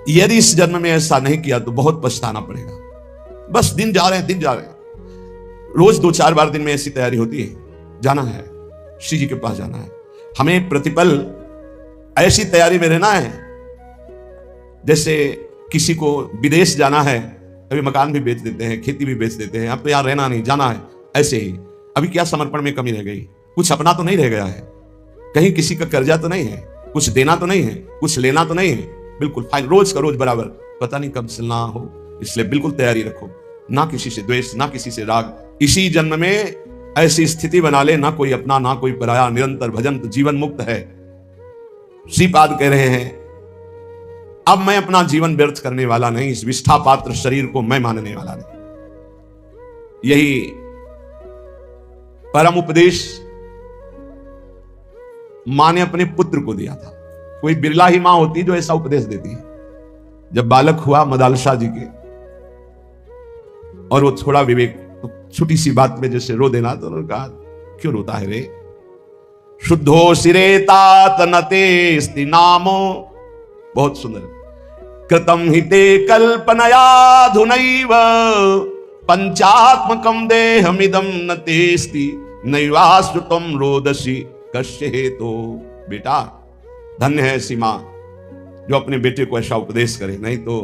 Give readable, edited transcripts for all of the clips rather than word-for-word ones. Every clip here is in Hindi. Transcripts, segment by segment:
यदि इस जन्म में ऐसा नहीं किया तो बहुत पछताना पड़ेगा। बस दिन जा रहे हैं, दिन जा रहे हैं। रोज 2-4 बार दिन में ऐसी तैयारी होती है, जाना है, श्री जी के पास जाना है। हमें प्रतिपल ऐसी तैयारी में रहना है जैसे किसी को विदेश जाना है, अभी मकान भी बेच देते हैं, खेती भी बेच देते हैं, अब तो यहाँ रहना नहीं, जाना है। ऐसे ही अभी क्या समर्पण में कमी रह गई? कुछ अपना तो नहीं रह गया है, कहीं किसी का कर्जा तो नहीं है, कुछ देना तो नहीं है, कुछ लेना तो नहीं है, बिल्कुल फाइन, रोज का रोज बराबर, पता नहीं कब से ना हो। इसलिए बिल्कुल तैयारी रखो, ना किसी से द्वेष, ना किसी से राग। इसी जन्म में ऐसी स्थिति बना ले, ना कोई अपना ना कोई पराया, निरंतर भजन तो जीवन मुक्त है। श्रीपाद कह रहे हैं, अब मैं अपना जीवन व्यर्थ करने वाला नहीं, इस विष्ठा पात्र शरीर को मैं मानने वाला नहीं। यही परम उपदेश मां ने अपने पुत्र को दिया था। कोई बिरला ही मां होती जो ऐसा उपदेश देती है। जब बालक हुआ मदालसा जी के, और वो थोड़ा विवेक, तो छोटी सी बात में जैसे रो देना, तो उन्होंने कहा, क्यों रोता है रे? शुद्धो सिरे तात नते स्ति नामो, बहुत सुंदर। कृतम हिते कल्पनया धुनैव पंचात्मकम देहमिदम न तेस्ति नैवाश्रुतम रोदसी कश्य हेतो। बेटा धन्य है ऐसी मां जो अपने बेटे को ऐसा उपदेश करे। नहीं तो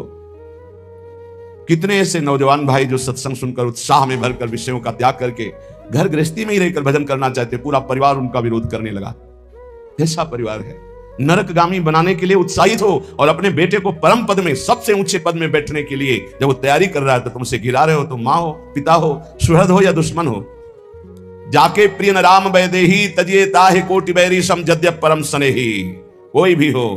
कितने ऐसे नौजवान भाई जो सत्संग सुनकर उत्साह में भरकर विषयों का त्याग करके घर गृहस्थी में ही रहकर भजन करना चाहते, पूरा परिवार उनका विरोध करने लगा। ऐसा परिवार है। नरकगामी बनाने के लिए उत्साहित हो और अपने बेटे को परम पद में, सबसे ऊंचे पद में बैठने के लिए जब वो तैयारी कर रहा है तो तुमसे गिरा रहे हो, तो मां हो, पिता हो, सुहृद हो या दुश्मन हो। जाके प्रिय न राम वैदेही तजिए ताहि कोटि बैरी सम जद्यप परम स्नेही। कोई भी हो,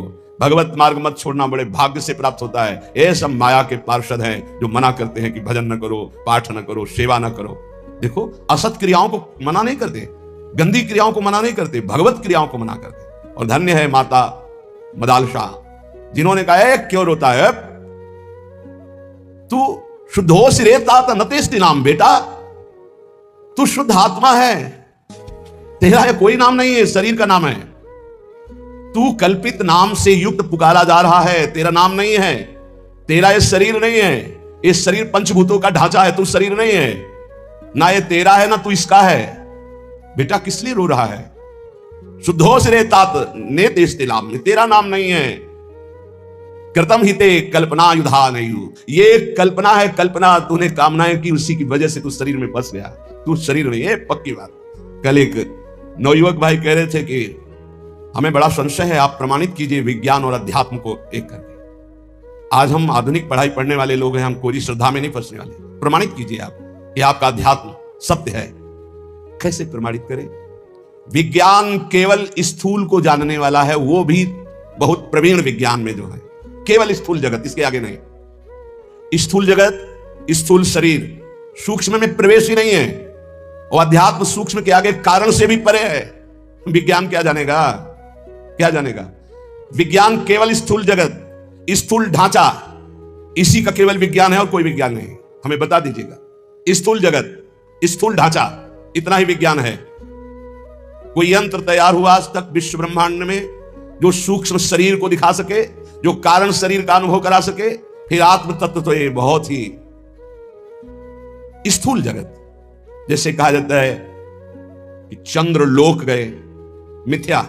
भगवत मार्ग मत छोड़ना, बड़े भाग्य से प्राप्त होता है। ये सब माया के पार्षद हैं जो मना करते हैं कि भजन न करो, पाठ न करो, सेवा न करो। देखो, असत क्रियाओं को मना नहीं करते, गंदी क्रियाओं को मना नहीं करते, भगवत क्रियाओं को मना करते। और धन्य है माता मदालसा जिन्होंने कहा, क्यों रोता है? तू शुद्धो सिरे तात नतेस्ति नाम। बेटा तू शुद्ध आत्मा है, तेरा ये कोई नाम नहीं है, शरीर का नाम है। तू कल्पित नाम से युक्त पुकारा जा रहा है, तेरा नाम नहीं है, तेरा ये शरीर नहीं है। ये शरीर पंचभूतों का ढांचा है, तू शरीर नहीं है, ना ये तेरा है ना तू इसका है। बेटा किस लिए रो रहा है? शुद्धो सिरे तात नेतेस्ति नाम, तेरा नाम नहीं है। कृतम हिते कल्पना युधा नहीं, ये कल्पना है, कल्पना तूने कामनाएं की, उसी की वजह से तू शरीर में फंस गया, तू शरीर नहीं है, पक्की बात। कल एक नवयुवक भाई कह रहे थे कि हमें बड़ा संशय है, आप प्रमाणित कीजिए विज्ञान और अध्यात्म को एक करके। आज हम आधुनिक पढ़ाई पढ़ने वाले लोग हैं, हम कोई श्रद्धा में नहीं फंसने वाले। प्रमाणित कीजिए आप कि आपका अध्यात्म सत्य है। कैसे प्रमाणित करें? विज्ञान केवल स्थूल को जानने वाला है, वो भी बहुत प्रवीण विज्ञान में जो है, केवल स्थूल जगत, इसके आगे नहीं। स्थूल जगत, स्थूल शरीर सूक्ष्म में प्रवेश ही नहीं है, और अध्यात्म सूक्ष्म के आगे कारण से भी परे है। विज्ञान क्या जानेगा? क्या जानेगा? विज्ञान केवल स्थूल जगत, स्थूल ढांचा, इसी का केवल विज्ञान है और कोई विज्ञान नहीं। हमें बता दीजिएगा, स्थूल जगत, स्थूल ढांचा, इतना ही विज्ञान है। कोई यंत्र तैयार हुआ आज तक विश्व ब्रह्मांड में जो सूक्ष्म शरीर को दिखा सके, जो कारण शरीर का अनुभव करा सके? फिर आत्म तत्व तो ये बहुत ही स्थूल जगत। जैसे कहा जाता है कि चंद्र लोक गए, मिथ्या।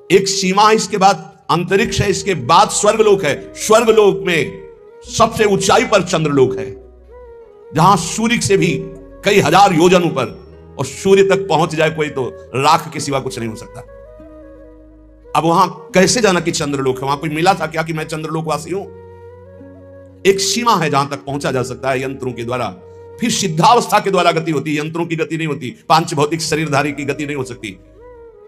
एक सीमा, इसके बाद अंतरिक्ष है, इसके बाद स्वर्गलोक है। स्वर्गलोक में सबसे ऊंचाई पर चंद्रलोक है, जहां सूर्य से भी कई हजार योजन ऊपर, और सूर्य तक पहुंच जाए कोई तो राख के सिवा कुछ नहीं हो सकता। अब वहां कैसे जाना कि चंद्रलोक है? वहां कोई मिला था क्या कि मैं चंद्रलोकवासी हूं? एक सीमा है जहां तक पहुंचा जा सकता है यंत्रों के द्वारा। फिर सिद्धावस्था के द्वारा गति होती है, यंत्रों की गति नहीं होती, पांच भौतिक शरीरधारी की गति नहीं हो सकती।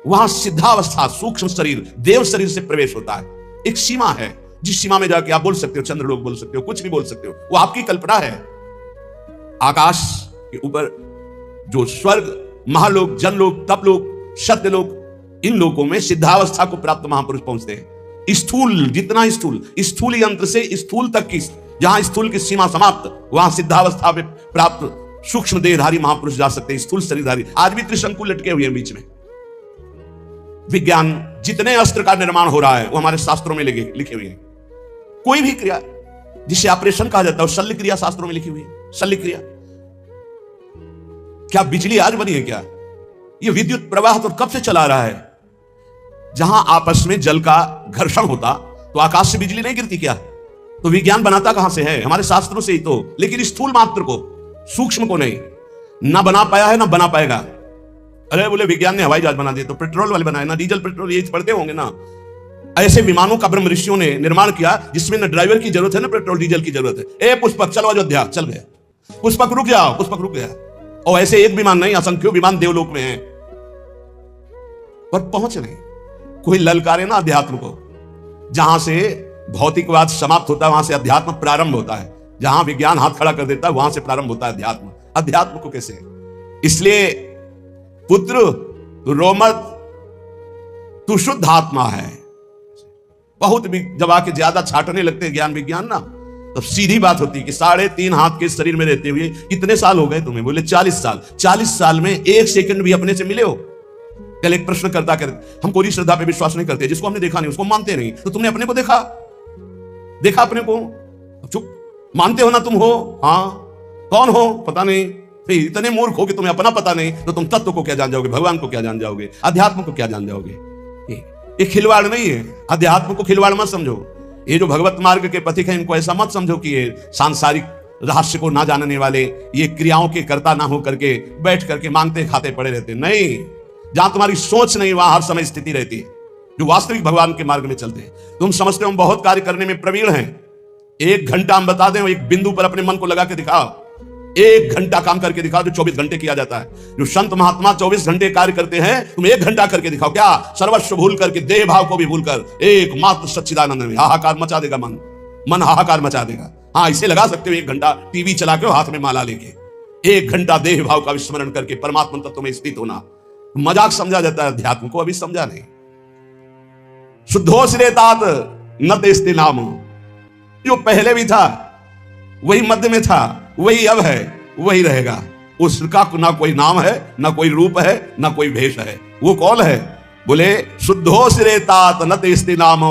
वहां सिद्धावस्था, सूक्ष्म शरीर, देव शरीर से प्रवेश होता है। एक सीमा है, जिस सीमा में जाके आप बोल सकते हो, चंद्रलोक बोल सकते हो, कुछ भी बोल सकते हो, वो आपकी कल्पना है। आकाश के ऊपर जो स्वर्ग, महालोक, जनलोक, तपलोक, सत्यलोक, इन लोकों में सिद्धावस्था को प्राप्त महापुरुष पहुंचते हैं। स्थूल, जितना स्थूल, स्थूल यंत्र से स्थूल तक की, जहां स्थूल की सीमा समाप्त, वहां सिद्धावस्था में प्राप्त सूक्ष्म देहधारी महापुरुष जा सकते हैं, स्थूल शरीरधारी। आज भी त्रिशंकु लटके हुए हैं बीच में। विज्ञान, जितने अस्त्र का निर्माण हो रहा है वो हमारे शास्त्रों में लिखे हुए हैं। कोई भी क्रिया जिसे ऑपरेशन कहा जाता है, शल्य क्रिया शास्त्रों में लिखी हुई है। शल्य क्रिया क्या बिजली आज बनी है क्या? ये विद्युत प्रवाह तो कब से चला रहा है? जहां आपस में जल का घर्षण होता तो आकाश से बिजली नहीं गिरती क्या? तो विज्ञान बनाता कहां से है? हमारे शास्त्रों से ही तो। लेकिन स्थूल मात्र को, सूक्ष्म को नहीं, ना बना पाया है ना बना पाएगा। अरे बोले विज्ञान ने हवाई जहाज बना दिए, तो पेट्रोल वाले बनाए ना, डीजल पेट्रोल ये पढ़ते होंगे ना। ऐसे विमानों का ब्रह्म ऋषियों ने निर्माण किया जिसमें ना ड्राइवर की जरूरत है ना पेट्रोल डीजल की जरूरत है। ए पुष्पक चलो अयोध्या, चल गया। पुष्पक रुक जाओ, पुष्पक रुक गया। और ऐसे एक विमान नहीं, असंख्यों विमान देवलोक में हैं, पर पहुंच नहीं। कोई ललकारे ना अध्यात्म को। जहां से भौतिकवाद समाप्त होता है वहां से अध्यात्म प्रारंभ होता है। जहां विज्ञान हाथ खड़ा कर देता है वहां से प्रारंभ होता है अध्यात्म। अध्यात्म को कैसे? इसलिए पुत्र तू रो मत, तू शुद्ध आत्मा है। बहुत भी जब आके ज्यादा छाटने लगते ज्ञान विज्ञान ना, तो सीधी बात होती है कि 3.5 हाथ के शरीर में रहते हुए कितने साल हो गए तुम्हें? बोले 40 साल। 40 साल में 1 सेकंड भी अपने से मिले हो? कल एक प्रश्न करता कर, हम कोई श्रद्धा पे विश्वास नहीं करते, जिसको हमने देखा नहीं उसको मानते नहीं। तो तुमने अपने को देखा अपने को? चुप, मानते हो ना तुम हो? हाँ, कौन हो पता नहीं। फिर इतने मूर्ख हो कि तुम्हें अपना पता नहीं, तो तुम तत्व को क्या जान जाओगे? भगवान को क्या जान जाओगे? अध्यात्म को क्या जान जाओगे? ये खिलवाड़ नहीं है। अध्यात्म को खिलवाड़ मत समझो। ये जो भगवत मार्ग के पथिक हैं इनको ऐसा मत समझो कि ये सांसारिक रहस्य को ना जानने वाले, ये क्रियाओं के कर्ता ना हो करके बैठ करके मांगते खाते पड़े रहते। नहीं, जहां तुम्हारी सोच नहीं वहां हर समय स्थिति रहती है। जो वास्तविक भगवान के मार्ग में चलते हैं, तुम समझते हो हम बहुत कार्य करने में प्रवीण हैं। 1 घंटा हम बता दें, एक बिंदु पर अपने मन को लगा के दिखाओ। 1 घंटा काम करके दिखाओ जो 24 घंटे किया जाता है। जो संत महात्मा 24 घंटे कार्य करते हैं, तुम 1 घंटा करके दिखाओ। क्या सर्वस्व भूल करके, देह भाव को भी भूल कर एकमात्र सच्चिदानंद में हाहाकार मचा देगा। मन हाहाकार मचा देगा। हाँ, इसे लगा सकते हो 1 घंटा टीवी चला के हाथ में माला लेके, 1 घंटा देह भाव का विस्मरण करके परमात्मा तत्व में स्थित होना। मजाक समझा जाता है अध्यात्म को, अभी समझा नहीं। शुद्धोष रेतात न तेस्ते नाम। जो पहले भी था वही मध्य में था, वही अब है, वही रहेगा। उसका ना कोई नाम है, ना कोई रूप है, ना कोई भेष है। वो कौन है? बोले शुद्धोष रेतात न तेस्ते नाम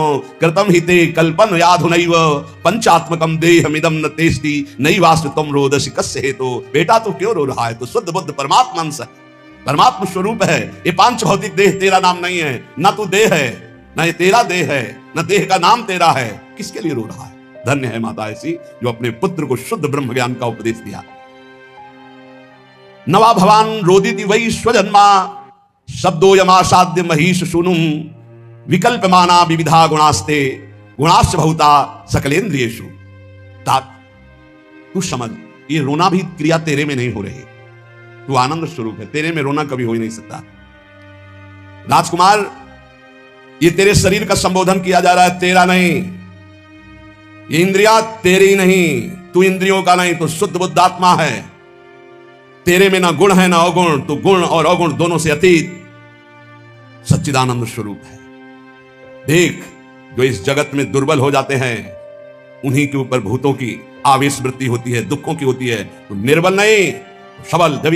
कृतम हिते कल्पन याधुनैव पंचात्मकम देहमिदम न तेस्ति नैवास्त्वम रोदसी कस्य हेतु। बेटा तो क्यों रो रहा है? तो शुद्ध बुद्ध परमात्मा अंश है, परमात्मा स्वरूप है। ये पांच भौतिक देह तेरा नाम नहीं है, ना तू देह है, ना ये तेरा देह है, ना देह का नाम तेरा है। किसके लिए रो रहा है? धन्य है माता ऐसी जो अपने पुत्र को शुद्ध ब्रह्म ज्ञान का उपदेश दिया। नवा भवान रोदिति वही स्वजन्मा शब्दो यमासाद्य महिष सुनुम विकल्प माना विविधा गुणास्ते गुणाश्च बहुता सकलेन्द्रियेषु। तू समझ, ये रोना भी क्रिया तेरे में नहीं हो रही। तू आनंद स्वरूप है, तेरे में रोना कभी हो ही नहीं सकता। राजकुमार, ये तेरे शरीर का संबोधन किया जा रहा है, तेरा नहीं। ये इंद्रियां तेरी नहीं, तू इंद्रियों का नहीं, तो शुद्ध बुद्ध आत्मा है। तेरे में ना गुण है ना अवगुण, तो गुण और अवगुण दोनों से अतीत सच्चिदानंद स्वरूप है। देख, जो इस जगत में दुर्बल हो जाते हैं उन्हीं के ऊपर भूतों की आवेश वृत्ति होती है, दुखों की होती है। तो निर्बल नहीं, सबल। जब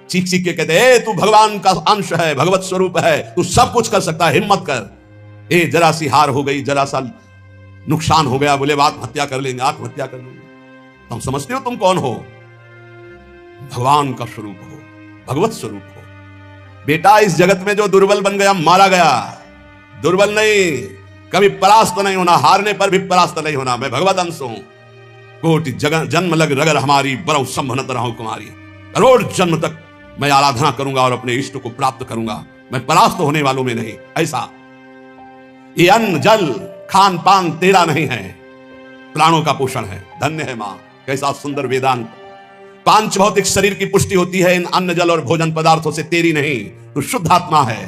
चीख चीख के कहते हैं तू भगवान का अंश है, भगवत स्वरूप है, तू सब कुछ कर सकता है, हिम्मत कर। जरा सी हार हो गई, जरा सा नुकसान हो गया, बोले आत्महत्या कर लेंगे, आत्महत्या कर लेंगे। तुम समझते हो तुम कौन हो? भगवान का स्वरूप हो, भगवत स्वरूप हो। बेटा, इस जगत में जो दुर्बल बन गया मारा गया। दुर्बल नहीं, कभी परास्त नहीं होना, हारने पर भी परास्त नहीं होना। मैं भगवत अंश हूं। कोटि जन्म लग रगर हमारी बरौ संभनत रहूं कुमारी। करोड़ जन्म तक मैं आराधना करूंगा और अपने इष्ट को प्राप्त करूंगा। मैं परास्त होने वालों में नहीं। ऐसा ये अन्न जल खान पान तेरा नहीं है, प्राणों का पोषण है। धन्य है मां, कैसा सुंदर वेदांत। पांच भौतिक शरीर की पुष्टि होती है इन अन्न जल और भोजन पदार्थों से, तेरी नहीं। तू शुद्ध आत्मा है,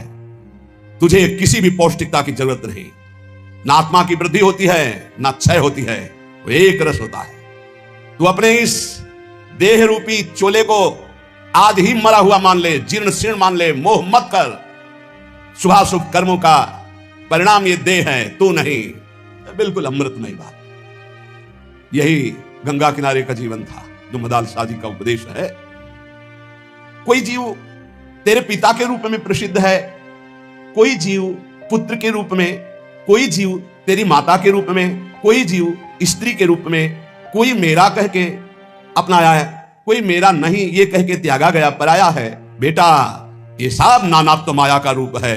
तुझे किसी भी पौष्टिकता की जरूरत नहीं। ना आत्मा की वृद्धि होती है ना क्षय होती है, वो एक रस होता है। तू अपने इस देह रूपी चोले को आज ही मरा हुआ मान ले, जीर्ण शीर्ण मान ले, मोह मत कर। शुभाशुभ कर्मों का परिणाम ये देह है, तू नहीं। बिल्कुल अमृतमय बात। यही गंगा किनारे का जीवन था जो मदाल शाह जी का उपदेश है। कोई जीव तेरे पिता के रूप में प्रसिद्ध है, कोई जीव पुत्र के रूप में, कोई जीव तेरी माता के रूप में, कोई जीव स्त्री के रूप में, कोई मेरा कह के अपनाया है, कोई मेरा नहीं ये कह के त्यागा गया, पराया है। बेटा ये सब नानात्व माया का रूप है,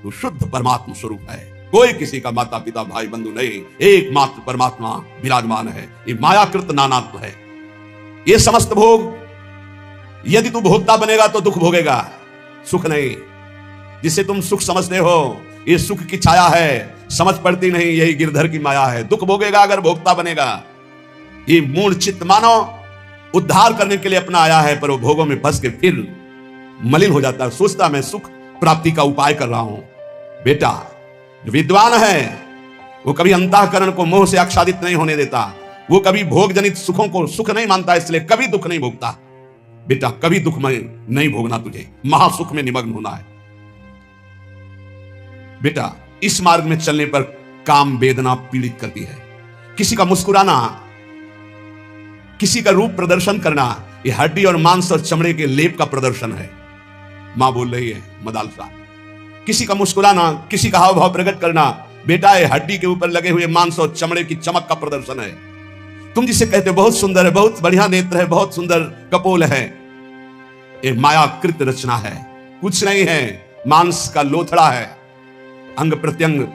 तू शुद्ध परमात्मा स्वरूप है। कोई किसी का माता पिता भाई बंधु नहीं, एकमात्र परमात्मा विराजमान है। ये मायाकृत नानात्व है। ये समस्त भोग, यदि तू भोक्ता बनेगा तो दुख भोगेगा, सुख नहीं। जिसे तुम सुख समझते हो, ये सुख की छाया है, समझ पड़ती नहीं, यही गिरधर की माया है। दुख भोगेगा अगर भोक्ता बनेगा। ये मूल चित्त मानव उद्धार करने के लिए अपना आया है, पर वो भोगों में फंस के फिर मलिन हो जाता है, सोचता मैं सुख प्राप्ति का उपाय कर रहा हूं। बेटा जो विद्वान है वो कभी अंतःकरण को मोह से आच्छादित नहीं होने देता, वो कभी भोग जनित सुखों को सुख नहीं मानता, इसलिए कभी दुख नहीं भोगता। बेटा कभी दुख में नहीं भोगना, तुझे महासुख में निमग्न होना है। बेटा इस मार्ग में चलने पर काम वेदना पीड़ित करती है। किसी का मुस्कुराना, किसी का रूप प्रदर्शन करना, यह हड्डी और मांस और चमड़े के लेप का प्रदर्शन है। मां बोल रही है मदालसा, किसी का मुस्कुराना, किसी का हाव भाव प्रकट करना, बेटा ये हड्डी के ऊपर लगे हुए मांस और चमड़े की चमक का प्रदर्शन है। तुम जिसे कहते हो बहुत सुंदर है, बहुत बढ़िया नेत्र है, बहुत सुंदर कपोल है, ये मायाकृत रचना है, कुछ नहीं है। मांस का लोथड़ा है, अंग प्रत्यंग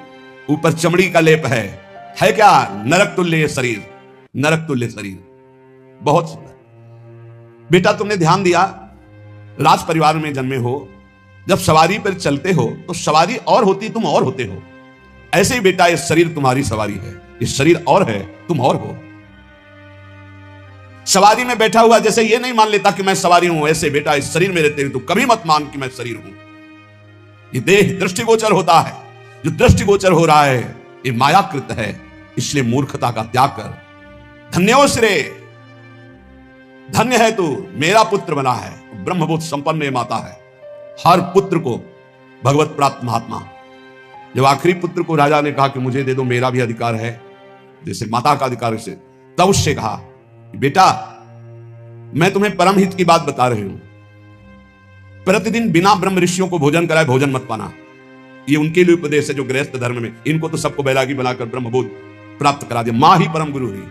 ऊपर चमड़ी का लेप है क्या? नरक तुल्य शरीर, नरक तुल्य शरीर, बहुत सुंदर। बेटा तुमने ध्यान दिया, राज परिवार में जन्मे हो, जब सवारी पर चलते हो तो सवारी और होती, तुम और होते हो। ऐसे ही बेटा ये शरीर तुम्हारी सवारी है, ये शरीर और है, तुम और हो। सवारी में बैठा हुआ जैसे ये नहीं मान लेता कि मैं सवारी हूं, ऐसे बेटा इस शरीर में रहते हुए तू कभी मत मान कि मैं शरीर हूं। ये देह दृष्टिगोचर होता है, जो दृष्टिगोचर हो रहा है ये मायाकृत है, इसलिए मूर्खता का त्याग कर। धन्यो श्रेय, धन्य है तू, मेरा पुत्र बना है, ब्रह्मबोध संपन्न ये माता है। हर पुत्र को भगवत प्राप्त महात्मा, जब आखिरी पुत्र को राजा ने कहा कि मुझे दे दो, मेरा भी अधिकार है जैसे माता का अधिकार है, तब उससे कहा बेटा मैं तुम्हें परम हित की बात बता रही हूं, प्रतिदिन बिना ब्रह्म ऋषियों को भोजन कराए भोजन मत पाना। ये उनके लिए उपदेश है जो गृहस्थ धर्म में, इनको तो सबको बैरागी बनाकर ब्रह्मबोध प्राप्त करा दिया। मां ही परम गुरु हुई।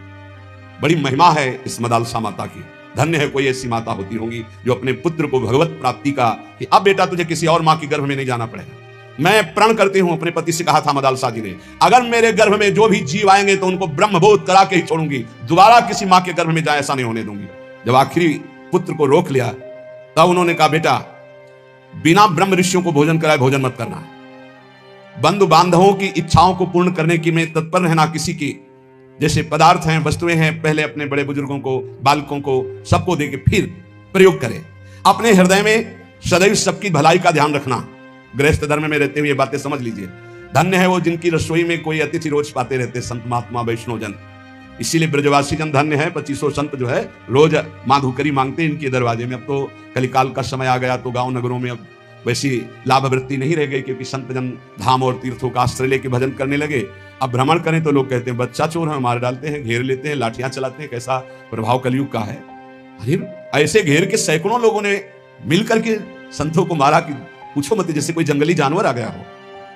बड़ी महिमा है इस मदालसा माता की। धन्य है कोई ऐसी माता होती होंगी जो अपने पुत्र को भगवत प्राप्ति का, कि अब बेटा तुझे किसी और मां की गर्भ में नहीं जाना पड़ेगा। मैं प्रण करती हूं, अपने पति से कहा था मदालसा जी ने, अगर मेरे गर्भ में जो भी जीव आएंगे तो उनको ब्रह्मबोध करा के ही छोड़ूंगी, दोबारा किसी मां के गर्भ में जाए ऐसा नहीं होने दूंगी। जब आखिरी पुत्र को रोक लिया तब उन्होंने कहा बेटा बिना ब्रह्म ऋषियों को भोजन कराए भोजन मत करना। बंधु बांधवों की इच्छाओं को पूर्ण करने की में तत्पर रहना, किसी की जैसे पदार्थ हैं, वस्तुएं हैं, पहले अपने बड़े बुजुर्गों को, बालकों को, सबको देके फिर प्रयोग करें। अपने हृदय में सदैव सबकी भलाई का ध्यान रखना। गृहस्थ धर्म में रहते हुए ये बातें समझ लीजिए। धन्य है वो जिनकी रसोई में कोई अतिथि रोज पाते रहते, संत महात्मा वैष्णव जन। इसीलिए ब्रजवासी जन धन्य है। 2500 संत जो है रोज माधुकरी मांगते इनके दरवाजे में। अब तो कलिकाल का समय आ गया तो गांव नगरों में अब वैसी लाभ वृत्ति नहीं रह गई, क्योंकि संत जन धाम और तीर्थों का आश्रय लेके भजन करने लगे। अब भ्रमण करें तो लोग कहते हैं बच्चा चोर है, मार डालते हैं, घेर लेते हैं, लाठियां चलाते हैं। कैसा प्रभाव कलयुग का है। अरे ऐसे घेर के सैकड़ों लोगों ने मिलकर के संतों को मारा कि पूछो मत, जैसे कोई जंगली जानवर आ गया हो।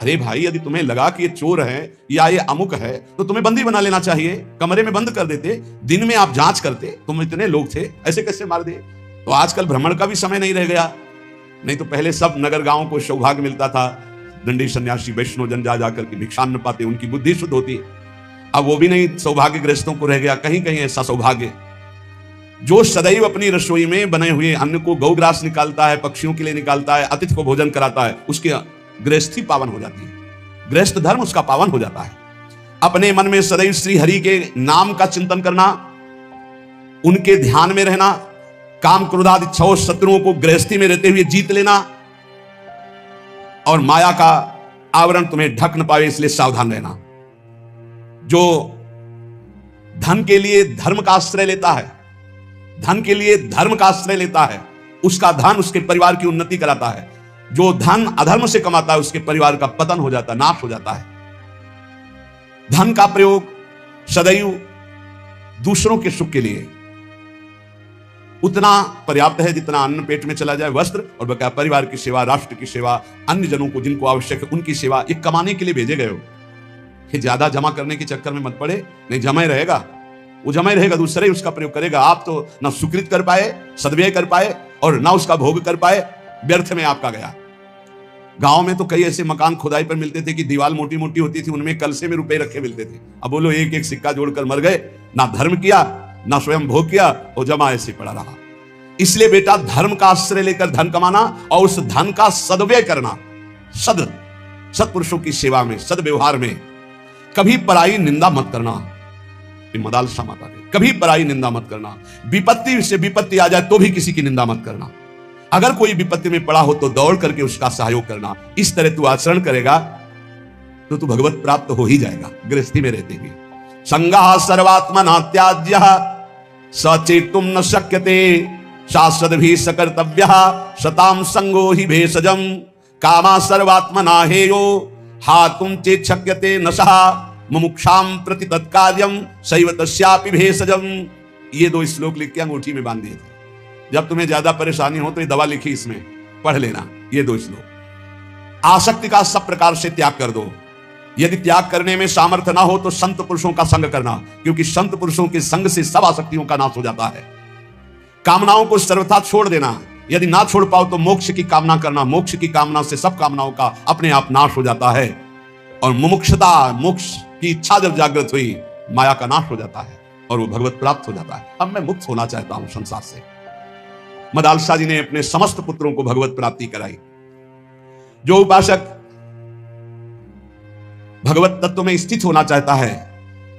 अरे भाई यदि तुम्हें लगा कि ये चोर है या ये अमुक है तो तुम्हें बंदी बना लेना चाहिए, कमरे में बंद कर देते, दिन में आप जांच करते। तुम इतने लोग थे, ऐसे कैसे मार दिए? तो आजकल भ्रमण का भी समय नहीं रह गया। नहीं तो पहले सब नगर गांव को सौभाग्य मिलता था, दंडी सन्यासी वैष्णव जन जा जाकर के भिक्षान्न पाते, उनकी बुद्धि शुद्ध होती। अब वो भी नहीं, सौभाग्य ग्रस्तों को रह गया। कहीं कहीं ऐसा सौभाग्य जो सदैव अपनी रसोई में बने हुए अन्न को गौग्रास निकालता है, पक्षियों के लिए निकालता है, अतिथि को भोजन कराता है, उसकी गृहस्थी पावन हो जाती है, गृहस्थ धर्म उसका पावन हो जाता है। अपने मन में सदैव श्री हरि के नाम का चिंतन करना, उनके ध्यान में रहना, काम क्रोधादि इच्छाओं शत्रुओं को गृहस्थी में रहते हुए जीत लेना, और माया का आवरण तुम्हें ढक न पावे इसलिए सावधान रहना। जो धन के लिए धर्म का आश्रय लेता है, धन के लिए धर्म का आश्रय लेता है, उसका धन उसके परिवार की उन्नति कराता है। जो धन अधर्म से कमाता है उसके परिवार का पतन हो जाता है, नाश हो जाता है। धन का प्रयोग सदैव दूसरों के सुख के लिए उतना पर्याप्त है जितना अन्न पेट में चला जाए, वस्त्र और बकाया परिवार की सेवा, राष्ट्र की सेवा, अन्य जनों को जिनको आवश्यक है उनकी सेवा, ये कमाने के लिए भेजे गए हो। कि ज्यादा जमा करने के चक्कर में मत पड़े, नहीं जमा ही रहेगा, वो जमा ही रहेगा, दूसरा ही उसका प्रयोग करेगा। आप तो ना सुकृत कर पाए, सद्व्यय कर पाए और ना उसका भोग कर पाए, व्यर्थ में आपका गया। गांव में तो कई ऐसे मकान खुदाई पर मिलते थे कि दीवार मोटी मोटी होती थी, उनमें कलसे में रुपए रखे मिलते थे। अब बोलो एक एक सिक्का जोड़कर मर गए, ना धर्म किया ना स्वयं भोग किया, और जमा ऐसे पड़ा रहा। इसलिए बेटा धर्म का आश्रय लेकर धन कमाना और उस धन का सद्व्यय करना, सत्पुरुषों की सेवा में, सद्व्यवहार में। कभी पराई निंदा मत करना, मदालसा माता ने कभी पराई निंदा मत करना। विपत्ति से विपत्ति आ जाए तो भी किसी की निंदा मत करना। अगर कोई विपत्ति में पड़ा हो तो दौड़ करके उसका सहयोग करना। इस तरह तू आचरण करेगा तो तू भगवत प्राप्त हो ही जाएगा गृहस्थी में रहते हुए। संगः सर्वात्मना त्याज्यः सचेतुम न शक्यते शाश्वतभिः सकर्तव्यः शतां संगो हि भेषजम् कामा सर्वात्मना हेयो हातुं चेत् शक्यते न सः मुमुक्षाम प्रति तत्कार्यम सैव तस्यापि भेषजम्। ये 2 श्लोक लिख के अंगूठी में बांध दिए थे। जब तुम्हें ज्यादा परेशानी हो तो ये दवा लिखी, इसमें पढ़ लेना ये 2 श्लोक। आसक्ति का सब प्रकार से त्याग कर दो। यदि त्याग करने में सामर्थ्य ना हो तो संत पुरुषों का संग करना, क्योंकि संत पुरुषों के संग से सब आसक्तियों का नाश हो जाता है। कामनाओं को सर्वथा छोड़ देना, यदि ना छोड़ पाओ तो मोक्ष की कामना करना। मोक्ष की कामना से सब कामनाओं का अपने आप नाश हो जाता है। और मुमुक्षता, मोक्ष की इच्छा जब जागृत हुई, माया का नाश हो जाता है और वो भगवत प्राप्त हो जाता है। अब मैं मुक्त होना चाहता हूं संसार से। मदालसा जी ने अपने समस्त पुत्रों को भगवत प्राप्ति कराई। जो उपासक भगवत तत्व में स्थित होना चाहता है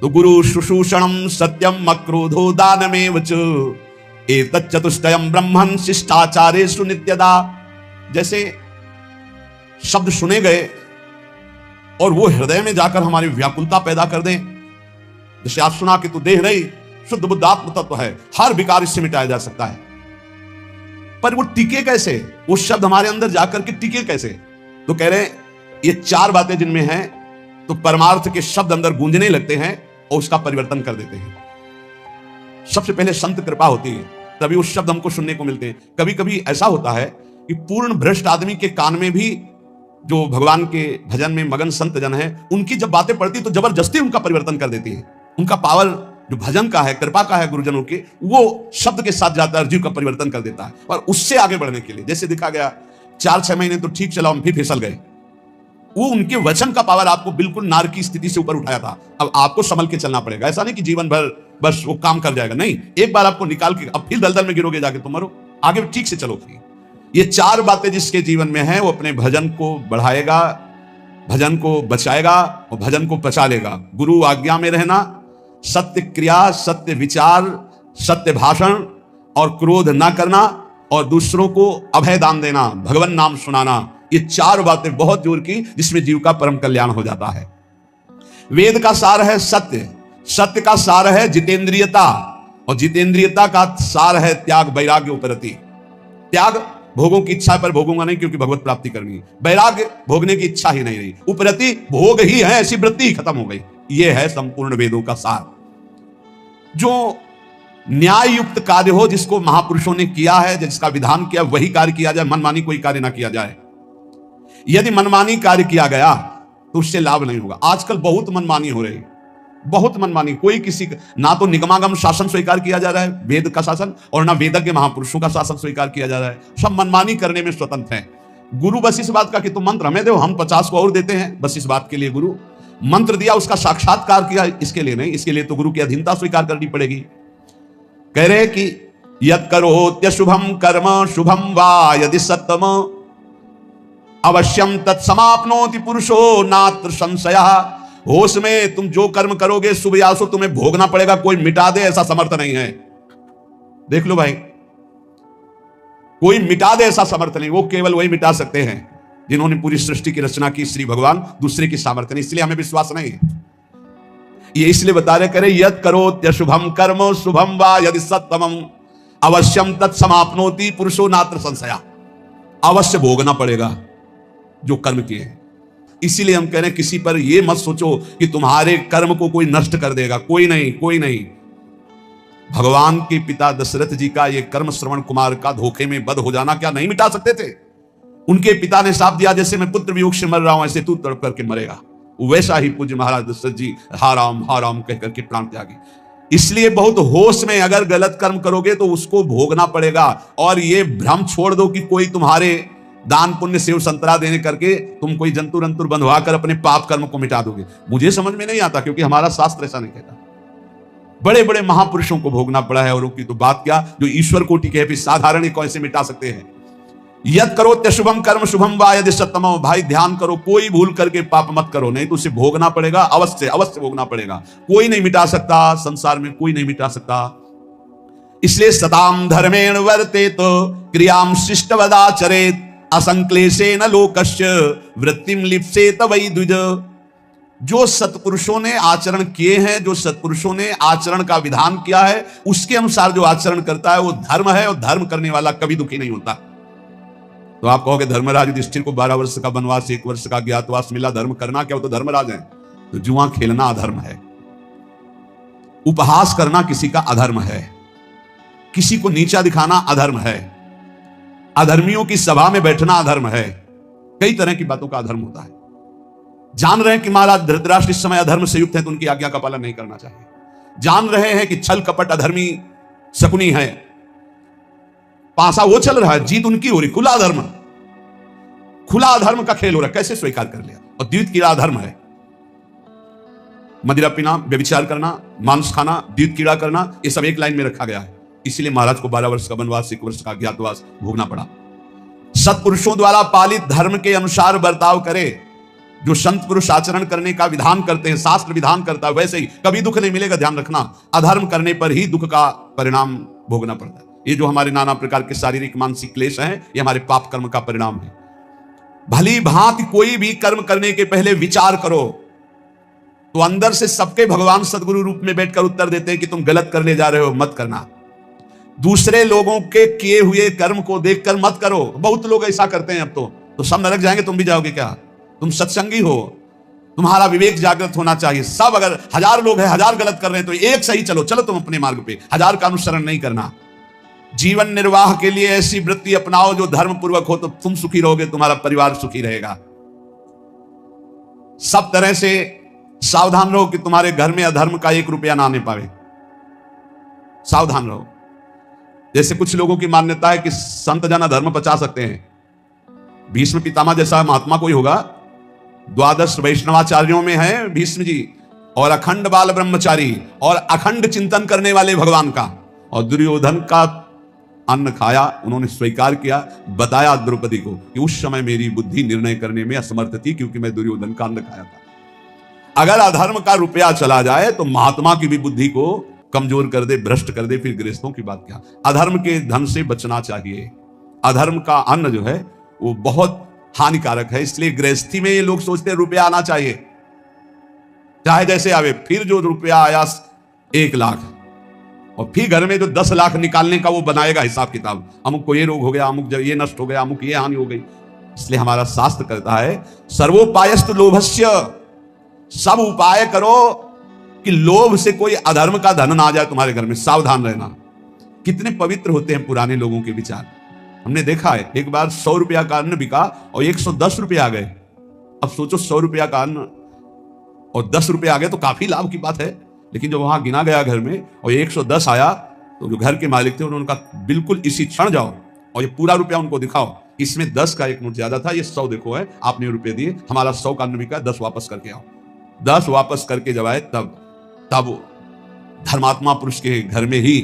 तो गुरु शुश्रूषणम सत्यम अक्रोधो दानमेव च एतत् चतुष्टयम् ब्रह्मन् शिष्टाचारेषु नित्यदा। जैसे शब्द सुने गए और वो हृदय में जाकर हमारी व्याकुलता पैदा कर दें। जैसे आज सुना कि तू देह नहीं, शुद्ध बुद्ध आत्म तत्व है, हर विकार इससे मिटाया जा सकता है। पर वो टिके कैसे, वो शब्द हमारे अंदर जाकर के टिके कैसे? तो कह रहे ये 4 बातें जिनमें हैं तो परमार्थ के शब्द अंदर गूंजने लगते हैं और उसका परिवर्तन कर देते हैं। सबसे पहले संत कृपा होती है, तभी वो शब्द हमको सुनने को मिलते हैं। कभी कभी ऐसा होता है कि पूर्ण भ्रष्ट आदमी के कान में भी जो भगवान के भजन में मगन संत जन है, उनकी जब बातें पड़ती तो जबरदस्ती उनका परिवर्तन कर देती है। उनका पावर जो भजन का है, कृपा का है गुरुजनों के, वो शब्द के साथ जाता है, जीव का परिवर्तन कर देता है। और उससे आगे बढ़ने के लिए, जैसे देखा गया 4-6 महीने तो ठीक चला, हम फिर फिसल गए। वो उनके वचन का पावर आपको बिल्कुल नार की स्थिति से ऊपर उठाया था। अब आपको संभल के चलना पड़ेगा। ऐसा नहीं कि जीवन भर बस वो काम कर जाएगा, नहीं, एक बार आपको निकाल के अब फिर दलदल में गिरोगे जाके तो मरो, आगे ठीक से चलो। ये 4 बातें जिसके जीवन में है वो अपने भजन को बढ़ाएगा, भजन को बचाएगा और भजन को बचा लेगा। गुरु आज्ञा में रहना, सत्य क्रिया, सत्य विचार, सत्य भाषण और क्रोध ना करना और दूसरों को अभय दान देना, भगवान नाम सुनाना, ये 4 बातें बहुत जोर की, जिसमें जीव का परम कल्याण हो जाता है। वेद का सार है सत्य, सत्य का सार है जितेंद्रियता और जितेंद्रियता का सार है त्याग, वैराग्य, उपरति। त्याग भोगों की इच्छा पर भोगूंगा नहीं क्योंकि भगवत प्राप्ति करनी है। वैराग्य भोगने की इच्छा ही नहीं रही, उपरति भोग ही है, ऐसी वृत्ति ही खत्म हो गई। यह है संपूर्ण वेदों का सार। जो न्याय युक्त कार्य हो, जिसको महापुरुषों ने किया है, जिसका विधान किया, वही कार्य किया जाए, मनमानी कोई कार्य ना किया जाए। यदि मनमानी कार्य किया गया तो उससे लाभ नहीं होगा। आजकल बहुत मनमानी हो रही, बहुत मनमानी। कोई किसी ना तो निगमागम शासन स्वीकार किया जा रहा है, वेद का शासन, और ना वेदज्ञ महापुरुषों का शासन स्वीकार किया जा रहा है। सब मनमानी करने में स्वतंत्र हैं। गुरु बस इस बात का कि तुम मंत्र हमें दो, हम 50 को और देते हैं, बस इस बात के लिए गुरु मंत्र दिया, उसका साक्षात्कार किया, इसके लिए नहीं। इसके लिए तो गुरु की अधीनता स्वीकार करनी पड़ेगी। कह रहे कि यत् करोत्य शुभम कर्म शुभम वा यदि सत्यम अवश्यम तत्समाप्नोति पुरुषो नात्र संशयः। होश में तुम जो कर्म करोगे शुभ या अशुभ तुम्हें भोगना पड़ेगा, कोई मिटा दे ऐसा समर्थ नहीं है। देख लो भाई, कोई मिटा दे ऐसा समर्थ नहीं, वो केवल वही मिटा सकते हैं जिन्होंने पूरी सृष्टि की रचना की, श्री भगवान, दूसरे की सामर्थ्य नहीं। इसलिए हमें विश्वास नहीं है। ये इसलिए बता रहे, करे यत् करोत्य शुभम कर्म शुभम वा यदि सत्तमम अवश्यम तत्समाप्नोति पुरुषो नात्र संशयः। अवश्य भोगना पड़ेगा जो कर्म किए हैं। इसीलिए हम कह रहे हैं किसी पर यह मत सोचो कि तुम्हारे कर्म को कोई नष्ट कर देगा, कोई नहीं, कोई नहीं। भगवान के पिता दशरथ जी का ये कर्म श्रवण कुमार का धोखे में बद हो जाना क्या नहीं मिटा सकते थे? उनके पिता ने साफ दिया, जैसे मैं पुत्र वियोग से मर रहा हूं ऐसे तू तड़प करके मरेगा। वैसा ही पूज्य महाराज दशरथ जी हा राम कह करके प्राण त्यागी। इसलिए बहुत होश में अगर गलत कर्म करोगे तो उसको भोगना पड़ेगा। और ये भ्रम छोड़ दो कि कोई तुम्हारे दान पुण्य सेव संतरा देने करके तुम कोई जंतुर अंतुर बंधवा कर अपने पाप कर्म को मिटा दोगे। मुझे समझ में नहीं आता, क्योंकि हमारा शास्त्र ऐसा नहीं कहता। बड़े बड़े महापुरुषों को भोगना पड़ा है, और उनकी तो बात क्या, जो ईश्वर कोटि के, फिर साधारण ही कैसे मिटा सकते हैं। यद करो शुभम कर्म शुभम वा यदि सत्यमो, भाई ध्यान करो, कोई भूल करके पाप मत करो, नहीं तो उसे भोगना पड़ेगा, अवश्य अवश्य भोगना पड़ेगा। कोई नहीं मिटा सकता, संसार में कोई नहीं मिटा सकता। इसलिए सताम धर्मेण वर्तेत क्रियाम शिष्टवदाचरेत असंक्लेशेन लोकस्य वृत्तिम लिप्सेत वै द्विज। जो सत्पुरुषों ने आचरण किए हैं, जो सत्पुरुषों ने आचरण का विधान किया है, उसके अनुसार जो आचरण करता है वो धर्म है, और धर्म करने वाला कभी दुखी नहीं होता। तो आप कहोगे धर्मराज युधिष्ठिर को 12 वर्ष का वनवास, 1 वर्ष का अज्ञातवास मिला, धर्म करना क्या, वो तो धर्मराज है। तो जुआ खेलना अधर्म है, उपहास करना किसी का अधर्म है, किसी को नीचा दिखाना अधर्म है, अधर्मियों की सभा में बैठना अधर्म है, कई तरह की बातों का अधर्म होता है। जान रहे हैं कि महाराज धृतराष्ट्र इस समय अधर्म से युक्त है, तो उनकी आज्ञा का पालन नहीं करना चाहिए। जान रहे हैं कि छल कपट अधर्मी शकुनी है, पासा वो चल रहा है, जीत उनकी हो रही, खुला अधर्म, खुला अधर्म का खेल हो रहा है, कैसे स्वीकार कर लिया। और द्वित कीड़ा अधर्म है, मदिरा पीना, व्यभिचार करना, मांस खाना, द्वित कीड़ा करना, ये सब एक लाइन में रखा गया है। इसलिए महाराज को 12 वर्ष का वनवास, 1 वर्ष का अज्ञातवास भोगना पड़ा। सत्पुरुषों द्वारा पालित धर्म के अनुसार बर्ताव करे। जो संत पुरुष आचरण करने का विधान करते हैं, शास्त्र विधान करता है, वैसे ही कभी दुख नहीं मिलेगा, ध्यान रखना। अधर्म करने पर ही दुख का परिणाम भोगना पड़ता है। ये जो हमारे नाना प्रकार के शारीरिक मानसिक क्लेश हैं, ये हमारे पाप कर्म का परिणाम है। भली भांति कोई भी कर्म करने के पहले विचार करो, तो अंदर से सबके भगवान सदगुरु रूप में बैठकर उत्तर देते हैं कि तुम गलत करने जा रहे हो, मत करना। दूसरे लोगों के किए हुए कर्म को देखकर मत करो। बहुत लोग ऐसा करते हैं। अब तो सब नरक जाएंगे, तुम भी जाओगे क्या? तुम सत्संगी हो, तुम्हारा विवेक जागृत होना चाहिए। सब अगर 1000 लोग हैं, 1000 गलत कर रहे हैं, तो एक सही चलो तुम अपने मार्ग पे, 1000 का अनुसरण नहीं करना। जीवन निर्वाह के लिए ऐसी वृत्ति अपनाओ जो धर्म पूर्वक हो, तो तुम सुखी रहोगे, तुम्हारा परिवार सुखी रहेगा। सब तरह से सावधान रहो कि तुम्हारे घर में अधर्म का 1 रुपया ना आने पावे। सावधान रहो। जैसे कुछ लोगों की मान्यता है कि संत जन अधर्म बचा सकते हैं। भीष्म पितामह जैसा महात्मा कोई होगा, 12 वैष्णवाचार्यों में है भीष्म जी, और अखंड बाल ब्रह्मचारी, और अखंड चिंतन करने वाले भगवान का। और दुर्योधन का अन्न खाया, उन्होंने स्वीकार किया, बताया द्रौपदी को कि उस समय मेरी बुद्धि निर्णय करने में असमर्थ थी, क्योंकि मैं दुर्योधन का अन्न खाया था। अगर अधर्म का रुपया चला जाए तो महात्मा की भी बुद्धि को कमजोर कर दे, भ्रष्ट कर दे, फिर गृहस्थों की बात क्या। अधर्म के धन से बचना चाहिए। अधर्म का अन्न जो है वो बहुत हानिकारक है। इसलिए गृहस्थी में ये लोग सोचते हैं रुपया आना चाहिए, चाहे जैसे आवे। फिर जो रुपया आया 1 लाख, और फिर घर में जो 10 लाख निकालने का वो बनाएगा हिसाब किताब। अमुक को ये रोग हो गया, अमुक ये नष्ट हो गया, अमुक ये हानि हो गई। इसलिए हमारा शास्त्र कहता है सर्वोपायस्तु लोभस्य, सब उपाय करो कि लोभ से कोई अधर्म का धन ना आ जाए तुम्हारे घर में। सावधान रहना। कितने पवित्र होते हैं पुराने लोगों के विचार। हमने देखा है, एक बार 100 रुपया का अन्न बिका और 110 रुपये आ गए। अब सोचो 100 रुपया का अन्न और 10 रुपये आ गए तो काफी लाभ की बात है। लेकिन जब वहां गिना गया घर में और 110 आया, तो जो घर के मालिक थे उन्होंने कहा बिल्कुल इसी क्षण जाओ और ये पूरा रुपया उनको दिखाओ। इसमें 10 का 1 नोट ज्यादा था, ये 100 देखो है, आपने रुपये दिए, हमारा 100 का अन्न बिका, 10 वापस करके आओ। 10 वापस करके जब आए तब धर्मात्मा पुरुष के घर में ही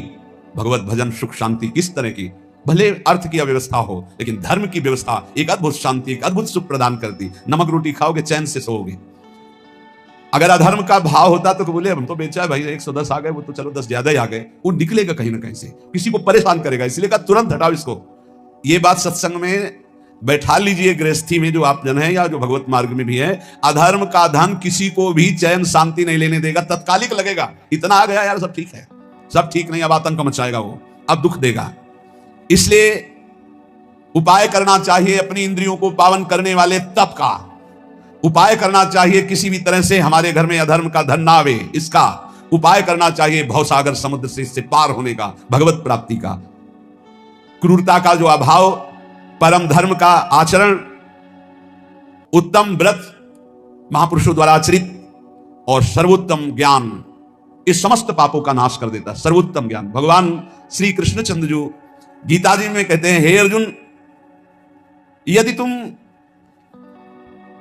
भगवत भजन सुख शांति किस तरह की, भले अर्थ की अव्यवस्था हो, लेकिन धर्म की व्यवस्था एक अद्भुत शांति, एक अद्भुत सुख प्रदान करती। नमक रोटी खाओगे, चैन से सोओगे। अगर अधर्म का भाव होता तो बोले हम तो बेचा है भाई, 110 आ गए, वो तो चलो 10 ज्यादा ही आ गए, वो निकलेगा कहीं ना कहीं से, किसी को परेशान करेगा। इसलिए कहा तुरंत हटाओ इसको। ये बात सत्संग में बैठा लीजिए, गृहस्थी में जो आप जन है या जो भगवत मार्ग में भी है। अधर्म का धन किसी को भी चैन शांति नहीं लेने देगा, तत्कालिक लगेगा। इतना आ गया यार, सब ठीक है, सब ठीक नहीं, अब आतंक मचाएगा वो, अब दुख देगा। इसलिए उपाय करना चाहिए अपनी इंद्रियों को पावन करने वाले तप का उपाय करना चाहिए। किसी भी तरह से हमारे घर में अधर्म का धन ना आवे, इसका उपाय करना चाहिए। भवसागर समुद्र से इससे पार होने का, भगवत प्राप्ति का, क्रूरता का जो अभाव, परम धर्म का आचरण, उत्तम व्रत, महापुरुषों द्वारा आचरित और सर्वोत्तम ज्ञान इस समस्त पापों का नाश कर देता है। सर्वोत्तम ज्ञान भगवान श्री कृष्णचंद्र जो गीता जी में कहते हैं, हे अर्जुन, यदि तुम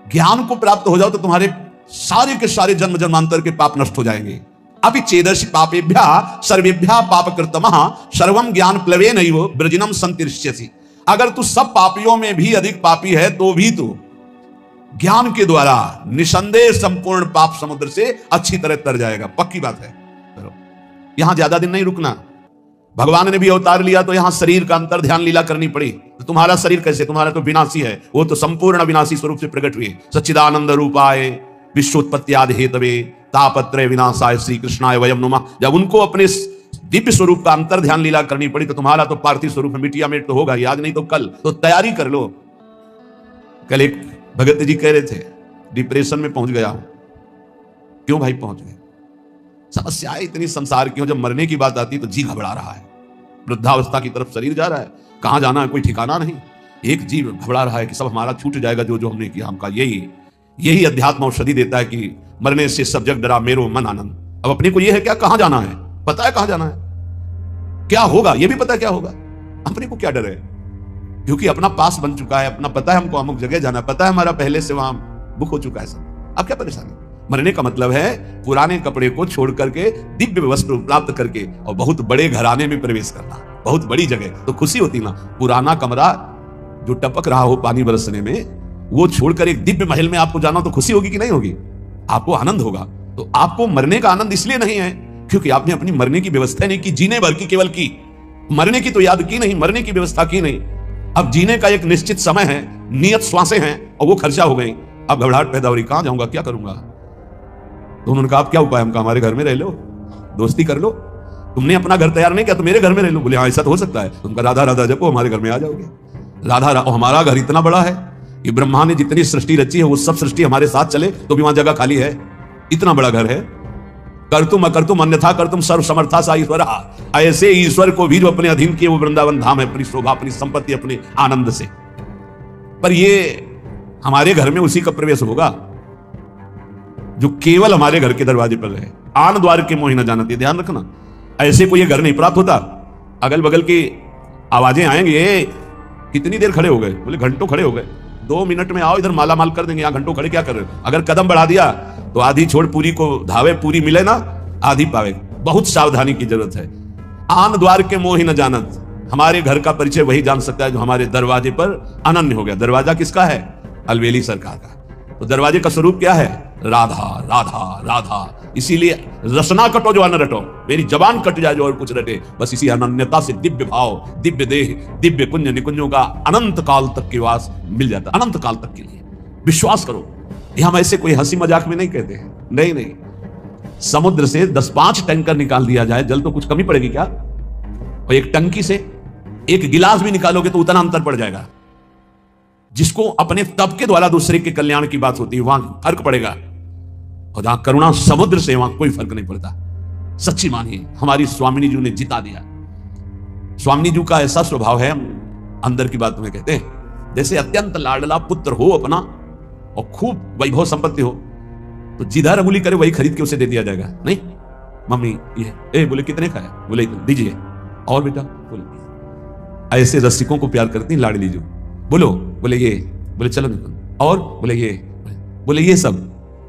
ज्ञान को प्राप्त हो जाओ तो तुम्हारे सारे के सारे जन्म जन्मांतर के पाप नष्ट हो जाएंगे। अभी चेदर्षि पापेभ्या सर्वेभ्या पापकृतमः सर्वम ज्ञान प्लवेनैव ब्रजिनम संतिष्ठसि। अगर तू सब पापियों में भी अधिक पापी है तो भी तू ज्ञान के द्वारा निसंदेह संपूर्ण पाप समुद्र से अच्छी तरह तर जाएगा। पक्की बात है। यहां ज्यादा दिन नहीं रुकना। भगवान ने भी अवतार लिया तो यहां शरीर का अंतर ध्यान लीला करनी पड़ी। तो तुम्हारा शरीर कैसे, तुम्हारा तो विनाशी है, वो तो संपूर्ण अविनाशी स्वरूप से प्रकट हुए। सच्चिदानंद रूपाय विश्वोत्पत्त्यादि हेतवे तापत्रय विनाशाय श्री कृष्णाय वयम नमः। जब उनको अपने दिव्य स्वरूप का अंतर ध्यान लीला करनी पड़ी तो तुम्हारा तो पार्थिव स्वरूप में मिटिया मिट तो होगा ही, आज नहीं तो कल। तो तैयारी कर लो। कल एक भगत जी कह रहे थे, डिप्रेशन में पहुंच गया हूं। क्यों भाई पहुंच गए? समस्याएं इतनी संसार की हो, जब मरने की बात आती है तो जी घबरा रहा है। वृद्धावस्था की तरफ शरीर जा रहा है, कहां जाना है कोई ठिकाना नहीं। एक जीव घबरा रहा है कि सब हमारा छूट जाएगा, जो जो हमने किया। हमका यही अध्यात्म औषधि देता है कि मरने से सब जग डरा मेरो मन आनंद। अब अपने को यह है क्या, कहां जाना है, पता है कहां जाना है, क्या होगा यह भी पता है क्या होगा। अपने को क्या डर है, क्योंकि अपना पास बन चुका है, अपना पता है हमको अमुक जगह जाना है, पता है हमारा पहले से वहां बुक हो चुका है सब। अब क्या परेशानी। मरने का मतलब है पुराने कपड़े को छोड़ करके दिव्य वस्त्र प्राप्त करके और बहुत बड़े घराने में प्रवेश करना, बहुत बड़ी जगह। तो खुशी होती ना। पुराना कमरा जो टपक रहा हो पानी बरसने में, वो छोड़कर एक दिव्य महल में आपको जाना, तो खुशी होगी कि नहीं होगी? आपको आनंद होगा। तो आपको मरने का आनंद इसलिए नहीं है क्योंकि आपने अपनी मरने की व्यवस्था नहीं की, जीने भर की केवल की। मरने की तो याद की नहीं, मरने की व्यवस्था की नहीं। अब जीने का एक निश्चित समय है, नियत श्वासें हैं और वो खर्चा हो गई। अब घबराहट पैदा हो रही, कहां जाऊंगा, क्या करूंगा। तो उन्होंने कहा, क्या उपाय? हमका हमारे घर में रह लो, दोस्ती कर लो। तुमने अपना घर तैयार नहीं किया तो मेरे घर में रह लो। बोले हाँ ऐसा तो हो सकता है। तुमका राधा राधा जपो, हमारे घर में आ जाओगे। राधा हमारा घर इतना बड़ा है कि ब्रह्मा ने जितनी सृष्टि रची है वो सब सृष्टि हमारे साथ चले तो भी वहां जगह खाली है। इतना बड़ा घर है। कर तुम अकर तुम अन्यथा कर तुम सर्व समर्था सा ईश्वर। ऐसे ईश्वर को भी जो अपने अधीन किए वो वृंदावन धाम है, अपनी शोभा, अपनी संपत्ति, अपने आनंद से। पर ये हमारे घर में उसी का प्रवेश होगा जो केवल हमारे घर के दरवाजे पर रहे। आन द्वार के मोहि न जानते, ध्यान रखना। ऐसे को ये घर नहीं प्राप्त होता। अगल बगल की आवाजें आएंगे, कितनी देर खड़े हो गए? बोले घंटों खड़े हो गए। 2 मिनट में आओ, इधर माला माल कर देंगे। यहाँ घंटों खड़े क्या कर रहे हो? अगर कदम बढ़ा दिया तो आधी छोड़ पूरी को धावे, पूरी मिले ना आधी पावे। बहुत सावधानी की जरूरत है। आन द्वार के मोहि न जानत। हमारे घर का परिचय वही जान सकता है जो हमारे दरवाजे पर अनन्य हो गया। दरवाजा किसका है? अलवेली सरकार का। तो दरवाजे का स्वरूप क्या है? राधा राधा राधा। इसीलिए रसना कटो जो अन्न रटो, मेरी जबान कट जाए जो और कुछ रटे। बस इसी अनन्यता से दिव्य भाव, दिव्य देह, दिव्य कुंज निकुंजों का अनंत काल तक के वास मिल जाता। अनंत काल तक के लिए विश्वास करो। ये हम ऐसे कोई हंसी मजाक में नहीं कहते हैं। नहीं नहीं, समुद्र से 10-5 टैंकर निकाल दिया जाए, जल तो कुछ कमी पड़ेगी क्या? और एक टंकी से एक गिलास भी निकालोगे तो उतना अंतर पड़ जाएगा। जिसको अपने तप के द्वारा दूसरे के कल्याण की बात होती है वहां फर्क पड़ेगा, और जहां करुणा समुद्र से वहां कोई फर्क नहीं पड़ता। सच्ची मानिए, हमारी स्वामिनी जी ने जिता दिया। स्वामिनी जी का ऐसा स्वभाव है, हम अंदर की बात तुम्हें कहते हैं, जैसे अत्यंत लाडला पुत्र हो अपना और खूब वैभव संपत्ति हो तो जिधर अंगुली करे वही खरीद के उसे दे दिया जाएगा। नहीं मम्मी ये बोले कितने का है? बोले दीजिए। और बेटा बोले, ऐसे रसिकों को प्यार करती लाडली जी। बोलो, बोले ये, बोले चलो निकलो। और बोले ये, बोले ये सब,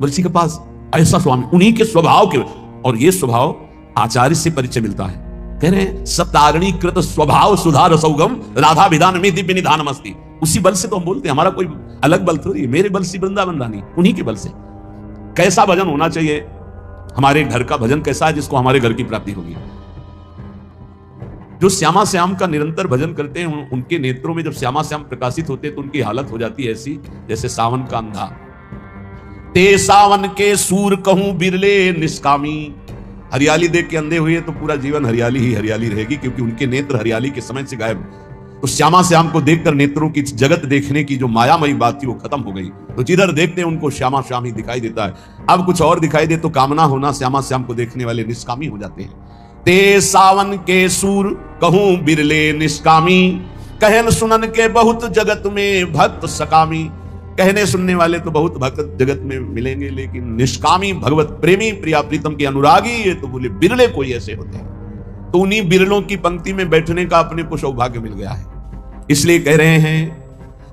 बोले के पास। ऐसा स्वामी, उन्हीं के स्वभाव के। और ये स्वभाव आचार्य से परिचय मिलता है। कह रहे हैं सप्तारणी कृत स्वभाव सुधार सौगम राधा विधान में दिव्य निधानम अस्ति। उसी बल से तो हम बोलते हैं, हमारा कोई अलग बल थोड़ी। मेरे बल से वृंदावन रानी, उन्हीं के बल से। कैसा भजन होना चाहिए? हमारे घर का भजन कैसा है जिसको हमारे घर की प्राप्ति होगी? जो श्यामा श्याम का निरंतर भजन करते हैं उनके नेत्रों में जब श्यामा श्याम प्रकाशित होते हैं तो उनकी हालत हो जाती है ऐसी जैसे सावन का अंधा। ते सावन के सूर कहूं बिरले निष्कामी। हरियाली देख के अंधे हुए तो पूरा जीवन हरियाली ही हरियाली रहेगी, क्योंकि उनके नेत्र हरियाली के समय से गायब। तो श्यामा श्याम को देखकर नेत्रों की जगत देखने की जो मायामयी बात थी वो खत्म हो गई। तो जिधर देखते हैं उनको श्यामा श्याम ही दिखाई देता है। अब कुछ और दिखाई दे तो कामना होना, श्यामा श्याम को देखने वाले निष्कामी हो जाते हैं। ते सावन के सूर कहूं बिरले निष्कामी, कहन सुनन के बहुत जगत में भक्त सकामी। कहने सुनने वाले तो बहुत भक्त जगत में मिलेंगे, लेकिन निष्कामी भगवत प्रेमी प्रिया प्रीतम के अनुरागी ये तो बोले बिरले कोई ऐसे होते हैं। तो उन्हीं बिरलों की पंक्ति में बैठने का अपने को सौभाग्य मिल गया है। इसलिए कह रहे हैं,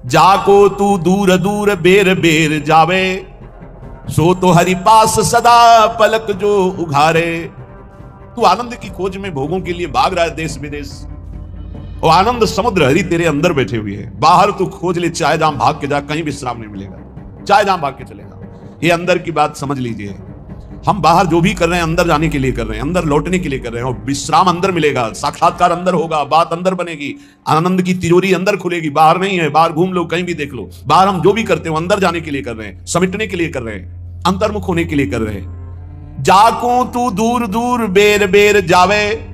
जाको तू दूर दूर बेर बेर जावे, सो तो हरि पास सदा पलक जो उघारे। तू आनंद की खोज में भोगों के लिए भाग रहा है देश विदेश, और आनंद समुद्र हरि तेरे अंदर बैठे हुए हैं। बाहर तू खोज ले, चाहे जहां भाग के जा, कहीं विश्राम नहीं मिलेगा, चाहे जहां भाग के चलेगा। ये अंदर की बात समझ लीजिए। हम बाहर जो भी कर रहे हैं अंदर जाने के लिए कर रहे हैं, अंदर लौटने के लिए कर रहे हैं, और विश्राम अंदर मिलेगा, साक्षात्कार अंदर होगा, बात अंदर बनेगी, आनंद की तिजोरी अंदर खुलेगी, बाहर नहीं है। बाहर घूम लो, कहीं भी देख लो, बाहर हम जो भी करते हो अंदर जाने के लिए कर रहे हैं, समेटने के लिए कर रहे हैं, अंतर्मुख होने के लिए कर रहे हैं। जाको तू दूर दूर बेर बेर जावे,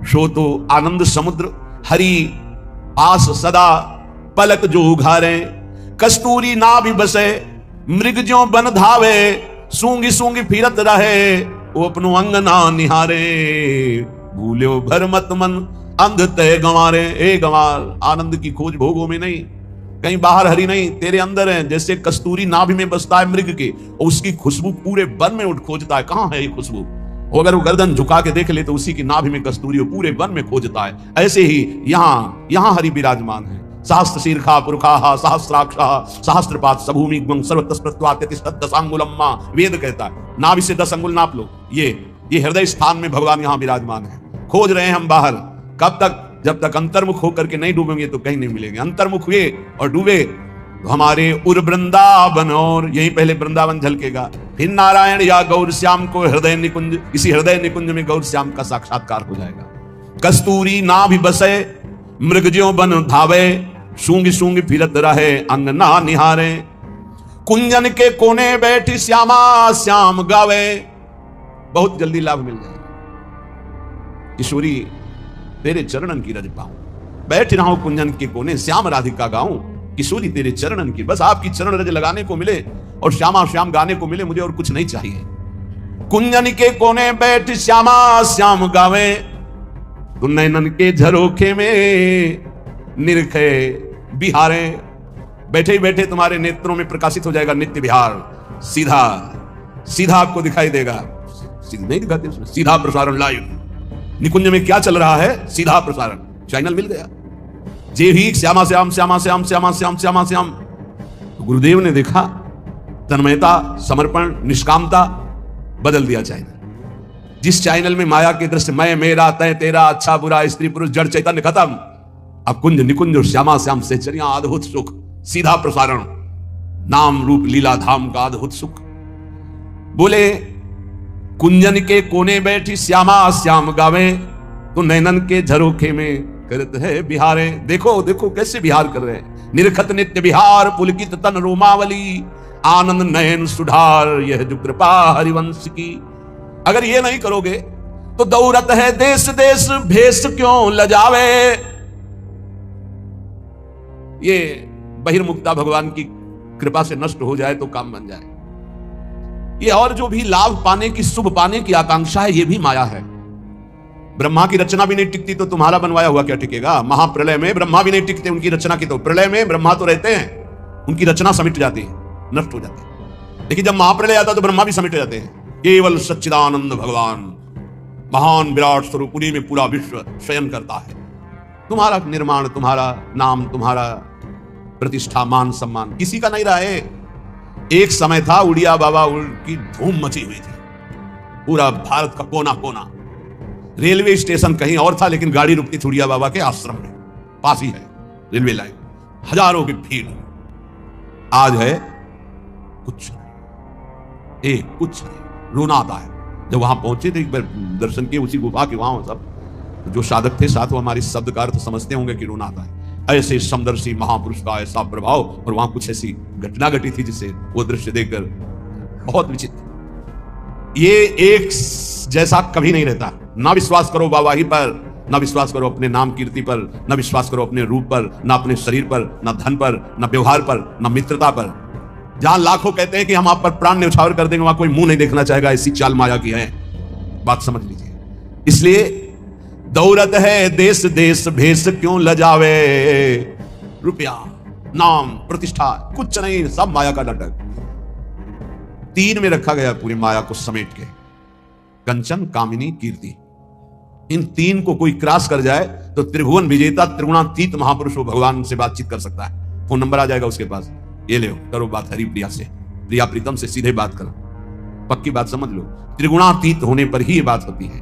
सो तो आनंद समुद्र हरि पास सदा पलक जो उघारे। कस्तूरी ना भी बसे मृग ज्यों बन धावे, सूंगी सूंगी फिरत रहे वो अपनो अंग ना निहारे। भूल्यो भर मत मन अंध तय गंवारे। ए गंवार, आनंद की खोज भोगों में नहीं, कहीं बाहर हरि नहीं, तेरे अंदर है। जैसे कस्तूरी नाभि में बसता है मृग के, और उसकी खुशबू पूरे वन में उठ खोजता है, कहां है ये खुशबू। और अगर वो गर्दन झुका के देख ले तो उसी की नाभि में कस्तूरी पूरे वन में खोजता है। ऐसे ही यहां हरि विराजमान है। सहस्त्र शीर्षा पुरुषा सहस्राक्षा सहस्त्रपाद सभूमि दशांगुलम्मा, वेद कहता है। नाभि से 10 अंगुल नाप लो, ये हृदय स्थान में भगवान यहां विराजमान है। खोज रहे हैं हम बाहर, कब तक? जब तक अंतर्मुख होकर के नहीं डूबेंगे तो कहीं नहीं मिलेंगे। अंतर्मुख हुए और डूबे तो हमारे उर वृंदावन, और यही पहले वृंदावन झलकेगा, फिर नारायण या गौर श्याम को हृदय निकुंज, इसी हृदय निकुंज में गौर श्याम का साक्षात्कार हो जाएगा। कस्तूरी ना भी बसे मृग ज्यों बन धावे, सूंगी सूंगी फिरत रहे अंग ना निहारे। कुंजन के कोने बैठी श्यामा श्याम गावे, बहुत जल्दी लाभ मिल जाएगा। किशोरी तेरे चरणन की रज पाऊं, बैठ रहा हूं कुंजन के कोने, श्याम राधिका गाऊं। किशोरी तेरे चरणन की, बस आपकी चरण रज लगाने को मिले और श्यामा श्याम गाने को मिले, मुझे और कुछ नहीं चाहिए। कुंजन के कोने बैठ श्यामा श्याम गावे, तू नैनन के झरोखे में निरखे बिहारे। बैठे ही बैठे तुम्हारे नेत्रों में प्रकाशित हो जाएगा नित्य विहार। सीधा सीधा आपको दिखाई देगा, नहीं दिखाते उसमें, सीधा प्रसारण लाइव। निकुंज में क्या चल रहा है, सीधा प्रसारण, चैनल मिल गया। जे ही श्यामा श्याम श्यामा श्याम श्यामा श्याम श्यामा श्याम। तो गुरुदेव ने देखा, तन्मयता, समर्पण, निष्कामता, बदल दिया चैनल। जिस चैनल में माया के दृश्य, मैं मेरा तय तेरा, अच्छा बुरा, स्त्री पुरुष, जड़ चैतन्य खत्म, अब कुंज निकुंज और श्यामा श्याम से चरिया, अद्भुत सुख, सीधा प्रसारण, नाम रूप लीला धाम का अद्भुत सुख। बोले कुंजन के कोने बैठी श्यामा श्याम गावे, तो नैनन के झरोखे में करत है बिहारे। देखो देखो कैसे बिहार कर रहे हैं। निरखत नित्य बिहार, पुलकित तन रोमावली, आनंद नयन सुधार, यह जो कृपा हरिवंश की। अगर ये नहीं करोगे तो दौरत है देश देश, भेष क्यों लजावे। ये बहिर्मुक्ता भगवान की कृपा से नष्ट हो जाए तो काम बन जाए। ये और जो भी लाभ पाने की, शुभ पाने की आकांक्षा है, ये भी माया है। ब्रह्मा की रचना भी नहीं टिकती तो तुम्हारा बनवाया हुआ क्या टिकेगा। महाप्रलय में ब्रह्मा भी नहीं टिकते उनकी रचना की, तो प्रलय में ब्रह्मा तो रहते हैं, उनकी रचना समिट जाती है, नष्ट हो जाती है। लेकिन जब महाप्रलय आता तो ब्रह्मा भी समिट जाते हैं। केवल सच्चिदानंद भगवान महान विराट स्वरूप, उन्हीं में पूरा विश्व शयन करता है। तुम्हारा निर्माण, तुम्हारा नाम, तुम्हारा प्रतिष्ठा, मान सम्मान किसी का नहीं रहा है। एक समय था उड़िया बाबा की धूम मची हुई थी, पूरा भारत का कोना कोना। रेलवे स्टेशन कहीं और था, लेकिन गाड़ी रुकती थी उड़िया बाबा के आश्रम में, पास ही है रेलवे लाइन, हजारों की भीड़। आज है कुछ नहीं, कुछ नहीं। रोना आता है। जब वहां पहुंचे थे, एक बार दर्शन किए उसी गुफा के, वहां सब जो साधक थे साथ, वो हमारी शब्द का अर्थ समझते होंगे कि रोना आता है। ऐसे समदर्शी महापुरुष का ऐसा प्रभाव, और वहां कुछ ऐसी घटना घटी थी जिससे वो दृश्य देखकर बहुत विचित्र। ये एक जैसा कभी नहीं रहता। ना विश्वास करो वाहवाही पर, ना विश्वास करो अपने नाम कीर्ति पर, ना विश्वास करो अपने रूप पर, ना अपने शरीर पर, ना धन पर, ना व्यवहार पर, ना मित्रता पर। जहां लाखों कहते हैं कि हम आप पर प्राण न्यौछावर कर देंगे, वहां कोई मुंह नहीं देखना चाहेगा। ऐसी चाल माया की है, बात समझ लीजिए। इसलिए दौरत है देश देश, भेष क्यों लजावे। रुपया, नाम प्रतिष्ठा कुछ नहीं, सब माया का नाटक। 3 में रखा गया पूरी माया को समेट के, कंचन, कामिनी, कीर्ति। इन 3 को कोई क्रॉस कर जाए तो त्रिभुवन विजेता त्रिगुणातीत महापुरुष वो भगवान से बातचीत कर सकता है। फोन नंबर आ जाएगा उसके पास, ये ले करो बात हरि प्रिया से, प्रिया प्रीतम से सीधे बात करो, पक्की बात समझ लो। त्रिगुणातीत होने पर ही ये बात होती है।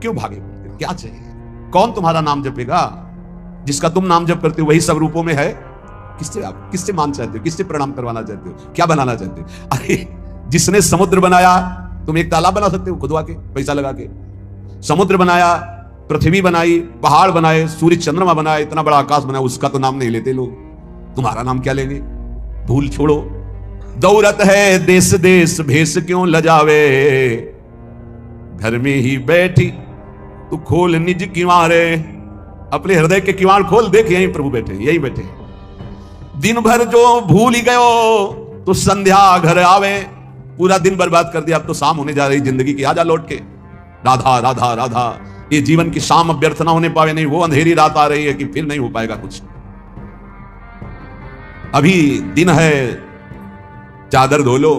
क्यों भागे, क्या चाहिए? कौन तुम्हारा नाम जपेगा? जिसका तुम नाम जप करते हो वही सब रूपों में है। किससे मान चाहते हो? किससे प्रणाम करवाना चाहते हो? क्या बनाना चाहते हो? अरे जिसने समुद्र बनाया, तुम एक तालाब बना सकते हो खुदवा के, पैसा लगा के। समुद्र बनाया, पृथ्वी बनाई, पहाड़ बनाए, सूर्य चंद्रमा बनाए, इतना बड़ा आकाश बनाया, उसका तो नाम नहीं लेते लोग। तुम्हारा नाम क्या लेंगे? भूल छोड़ो। दौलत है देश देश भेष क्यों लजावे, घर में ही बैठी तू खोल निज किवारे। अपने हृदय के किवाड़ खोल, देख यहीं प्रभु बैठे, यही बैठे। दिन भर जो भूल ही गयो तो संध्या घर आवे। पूरा दिन बर्बाद कर दिया, अब तो शाम होने जा रही जिंदगी की, आजा लौट के। राधा राधा राधा, ये जीवन की शाम अब व्यर्थ ना होने पावे। नहीं, वो अंधेरी रात आ रही है कि फिर नहीं हो पाएगा कुछ। अभी दिन है, चादर धो लो,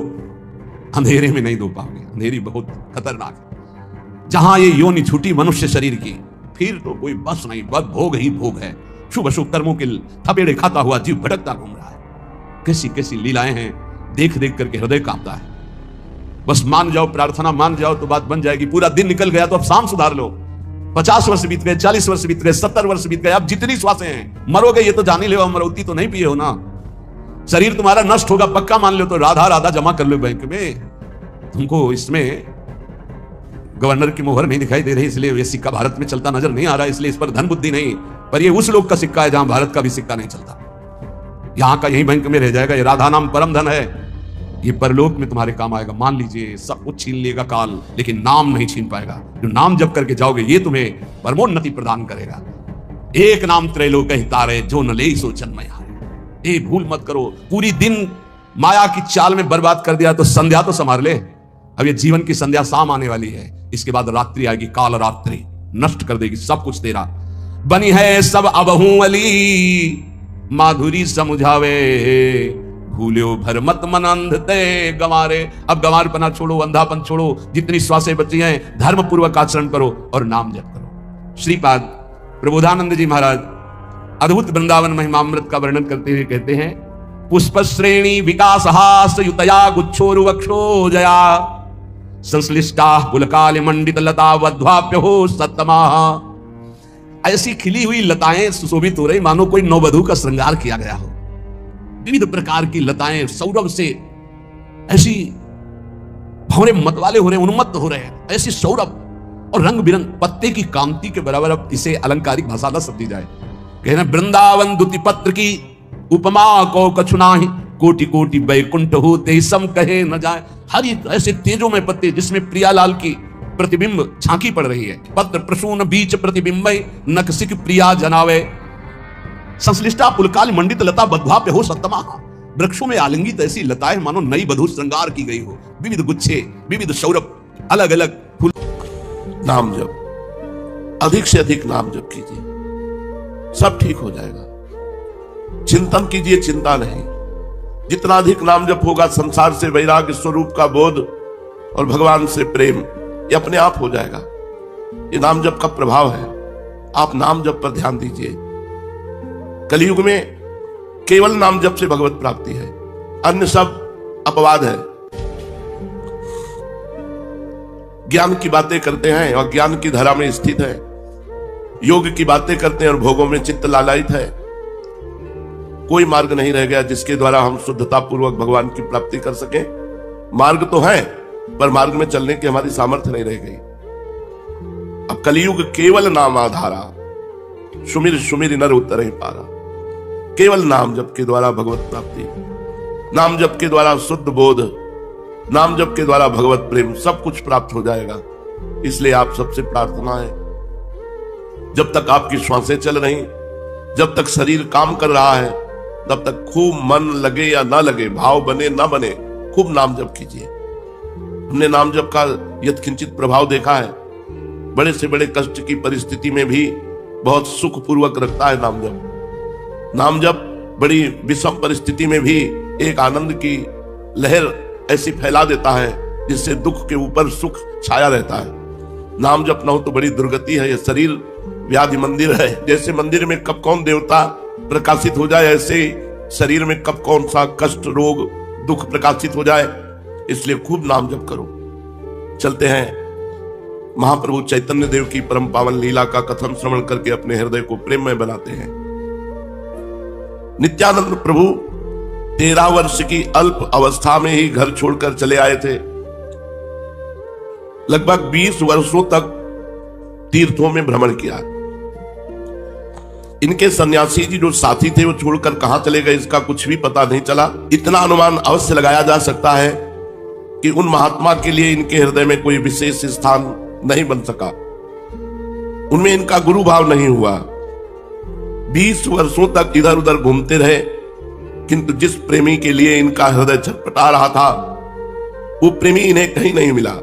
अंधेरे में नहीं धो पाओगे। अंधेरी बहुत खतरनाक है। जहां ये योनि छूटी मनुष्य शरीर की, फिर तो कोई बस नहीं, बस भोग ही भोग है। शुभ अशुभ कर्मों के थपेड़े खाता हुआ जीव भटकता घूम रहा है। कैसी कैसी लीलाएं हैं, देख देख करके हृदय कांपता है। बस मान जाओ, प्रार्थना मान जाओ तो बात बन जाएगी। पूरा दिन निकल गया तो अब शाम सुधार लो। 50 वर्ष बीत गए, 40 वर्ष बीत गए, 70 वर्ष बीत गए, अब जितनी श्वासें हैं, मरोगे ये तो जान ही लो, मरौती तो नहीं पिए हो ना। शरीर तुम्हारा नष्ट होगा पक्का मान लो, तो राधा राधा जमा कर लो बैंक में। तुमको इसमें गवर्नर की मोहर नहीं दिखाई दे रही, इसलिए ये सिक्का भारत में चलता नजर नहीं आ रहा, इसलिए इस पर धन बुद्धि नहीं। पर ये उस लोग का सिक्का है जहां भारत का भी सिक्का नहीं चलता। यहां का यही बैंक में रह जाएगा। ये राधा नाम परम धन है, ये परलोक में तुम्हारे काम आएगा। मान लीजिए सब कुछ छीन लेगा काल, लेकिन नाम नहीं छीन पाएगा। जो नाम जप करके जाओगे ये तुम्हें परमोन्नति प्रदान करेगा। एक नाम त्रैलोक हितारे, जो न ले सो जन्म हारे। ये भूल मत करो। पूरी दिन माया की चाल में बर्बाद कर दिया तो संध्या तो संभाल ले। अब ये जीवन की संध्या शाम आने वाली है, इसके बाद रात्रि आएगी, काल रात्रि नष्ट कर देगी सब कुछ तेरा। बनी है सब अबहू अली, माधुरी समझावे, भूल्यो भर मत मन अंध ते गंवारे। अब गंवारपना छोड़ो, अंधापन छोड़ो, जितनी श्वासें बची हैं धर्म पूर्वक आचरण करो और नाम जप करो। श्रीपाद प्रबोधानंद जी महाराज अद्भुत वृंदावन महिमामृत का वर्णन करते हुए कहते हैं, पुष्प श्रेणी विकास हास युतया गुच्छोरुवक्षो जया, संश्लिष्टा पुलकाल मंडित लता वध्वाप्य हो सत्तमा। ऐसी खिली हुई लताएं सुशोभित हो रही मानो कोई नववधू का श्रृंगार किया गया हो। विविध प्रकार की लताएं सौरभ से ऐसी भंवरे मतवाले हो रहे, उन्मत्त हो रहे हैं, ऐसी सौरभ और रंग बिरंग पत्ते की कांति के बराबर। अब इसे अलंकारिक भाषा न समझी जाए। कहना वृंदावन दुति पत्र की उपमा को कछु नाही, कोटि कोटि वैकुंठ होते सम कहे न जाए। हर एक ऐसे तेजों में पत्ते जिसमें प्रियालाल की प्रतिबिंब झांकी पड़ रही है। पत्र प्रसून बीच प्रतिबिंब नकसिक प्रिया जनावे, संश्लिष्टा पुलकाल मंडित लता बध्वाप्य हो सत्तमा। वृक्षों में आलिंगित ऐसी लताएं मानो नई वधू श्रृंगार की गई हो। विविध गुच्छे, विविध सौरभ, अलग अलग फूल। नाम जप, अधिक से अधिक नाम जप कीजिए, सब ठीक हो जाएगा। चिंतन कीजिए, चिंता नहीं। जितना अधिक नाम जप होगा, संसार से वैराग्य, स्वरूप का बोध और भगवान से प्रेम, ये अपने आप हो जाएगा। ये नाम जप का प्रभाव है। आप नाम जप पर ध्यान दीजिए। कलयुग में केवल नाम जप से भगवत प्राप्ति है, अन्य सब अपवाद है। ज्ञान की बातें करते हैं और ज्ञान की धारा में स्थित है, योग की बातें करते हैं और भोगों में चित्त लालायित है। कोई मार्ग नहीं रह गया जिसके द्वारा हम शुद्धता पूर्वक भगवान की प्राप्ति कर सके। मार्ग तो है, पर मार्ग में चलने की हमारी सामर्थ्य नहीं रह गई। अब कलयुग केवल नाम आधारा, सुमिर सुमिर नर उतर ही पारा। केवल नाम जप के द्वारा भगवत प्राप्ति, नाम जप के द्वारा शुद्ध बोध, नाम जप के द्वारा भगवत प्रेम, सब कुछ प्राप्त हो जाएगा। इसलिए आप सबसे प्रार्थना है, जब तक आपकी श्वासें चल रही, जब तक शरीर काम कर रहा है, तब तक खूब मन लगे या ना लगे, भाव बने ना बने, खूब नाम जप कीजिए। हमने नाम जप का यत्किंचित प्रभाव देखा है। बड़े से बड़े कष्ट की परिस्थिति में भी बहुत सुख पूर्वक रखता है नाम जप। नाम जप बड़ी विषम परिस्थिति में भी एक आनंद की लहर ऐसी फैला देता है जिससे दुख के ऊपर सुख छाया रहता है। नाम जप न हो तो बड़ी दुर्गति है। यह शरीर व्याधि मंदिर है। जैसे मंदिर में कब कौन देवता प्रकाशित हो जाए, ऐसे ही शरीर में कब कौन सा कष्ट रोग दुख प्रकाशित हो जाए। इसलिए खूब नाम जप करो। चलते हैं महाप्रभु चैतन्य देव की परम पावन लीला का कथन श्रवण करके अपने हृदय को प्रेममय बनाते हैं। नित्यानंद प्रभु 13 वर्ष की अल्प अवस्था में ही घर छोड़कर चले आए थे। लगभग 20 वर्षों तक तीर्थों में भ्रमण किया। इनके सन्यासी जी जो साथी थे वो छोड़कर कहां चले गए इसका कुछ भी पता नहीं चला। इतना अनुमान अवश्य लगाया जा सकता है कि उन महात्मा के लिए इनके हृदय में कोई विशेष स्थान नहीं बन सका। उनमें इनका गुरु भाव नहीं हुआ। 20 वर्षों तक इधर उधर घूमते रहे, किंतु जिस प्रेमी के लिए इनका हृदय छटपटा रहा था वो प्रेमी इन्हें कहीं नहीं मिला।